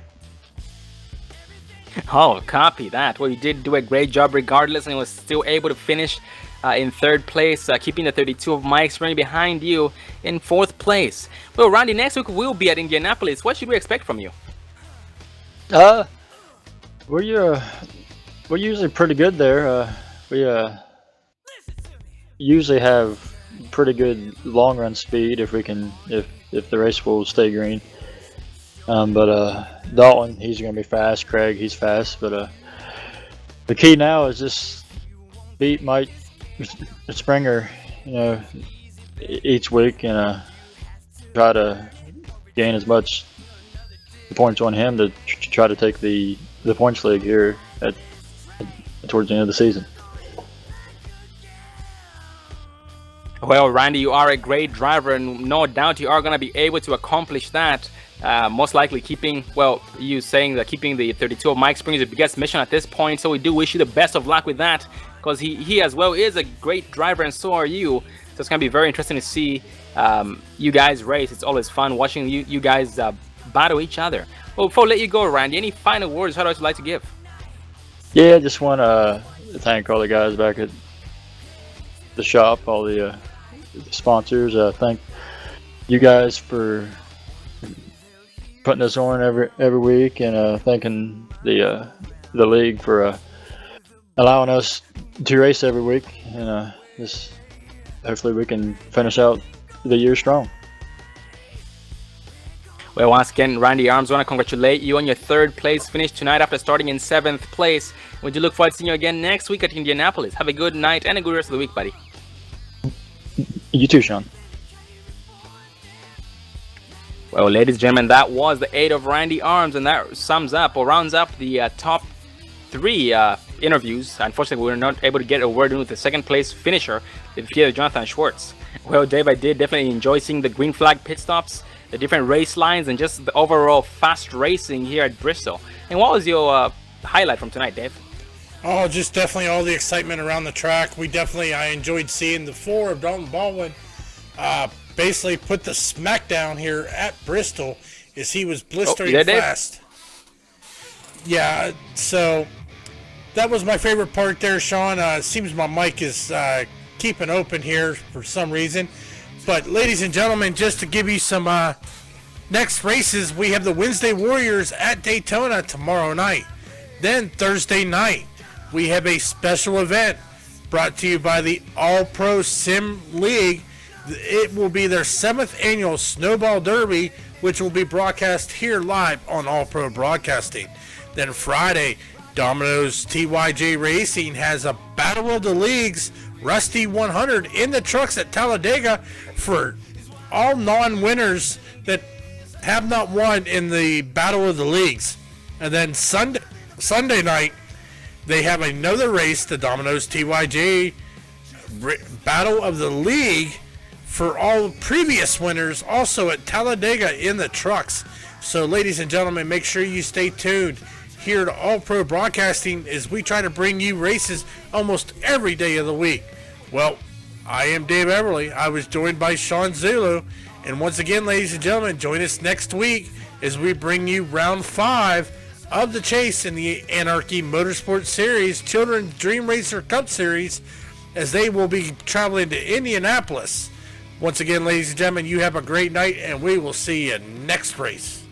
Oh, copy that. Well, you did do a great job regardless, and was still able to finish in third place, keeping the 32 of Mike's running behind you in fourth place. Well, Randy, next week we'll be at Indianapolis. What should we expect from you? We're usually pretty good there. We usually have pretty good long run speed if the race will stay green. But Dalton, he's going to be fast. Craig, he's fast. But the key now is just beat Mike Springer, each week, and try to gain as much points on him to try to take the points league here towards the end of the season. Well, Randy, you are a great driver, and no doubt you are going to be able to accomplish that. Most likely keeping the 32 of Mike Springer is the biggest mission at this point, so we do wish you the best of luck with that, because he as well is a great driver, and so are you. So it's going to be very interesting to see you guys race. It's always fun watching you guys battle each other. Well, before I let you go, Randy, any final words you'd like to give? Yeah, I just want to thank all the guys back at the shop, all the sponsors. Thank you guys for putting us on every week, and thanking the league for allowing us to race every week, and just hopefully we can finish out the year strong. Well, once again, Randy Arms, I want to congratulate you on your third place finish tonight after starting in 7th place. We do look forward to seeing you again next week at Indianapolis. Have a good night and a good rest of the week, buddy. You too, Sean. Well, ladies and gentlemen, that was the 8 of Randy Arms, and that sums up or rounds up the top 3 interviews. Unfortunately, we were not able to get a word in with the second place finisher, the defeated Jonathan Schwartz. Well, Dave, I did definitely enjoy seeing the green flag pit stops, the different race lines, and just the overall fast racing here at Bristol. And what was your highlight from tonight, Dave? Oh, just definitely all the excitement around the track. I enjoyed seeing the 4 of Dalton Baldwin basically put the smackdown here at Bristol as he was blistering fast. Yeah, so that was my favorite part there, Sean. It seems my mic is keeping open here for some reason. But ladies and gentlemen, just to give you some next races, we have the Wednesday Warriors at Daytona tomorrow night. Then Thursday night, we have a special event brought to you by the All Pro Sim League. It will be their 7th annual Snowball Derby, which will be broadcast here live on All Pro Broadcasting. Then Friday, Domino's TYJ Racing has a Battle of the Leagues Rusty 100 in the trucks at Talladega for all non-winners that have not won in the Battle of the Leagues. And then Sunday night, they have another race, the Domino's TYJ Battle of the League for all previous winners, also at Talladega in the trucks. So, ladies and gentlemen, make sure you stay tuned here to All Pro Broadcasting as we try to bring you races almost every day of the week. Well, I am Dave Everly. I was joined by Sean Zulu. And once again, ladies and gentlemen, join us next week as we bring you round 5 of the chase in the Anarchy Motorsports Series Children's Dream Racer Cup Series, as they will be traveling to Indianapolis. Once again, ladies and gentlemen, you have a great night, and we will see you next race.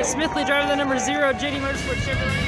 Smithley driving the number 0 JD Motorsports Chevrolet.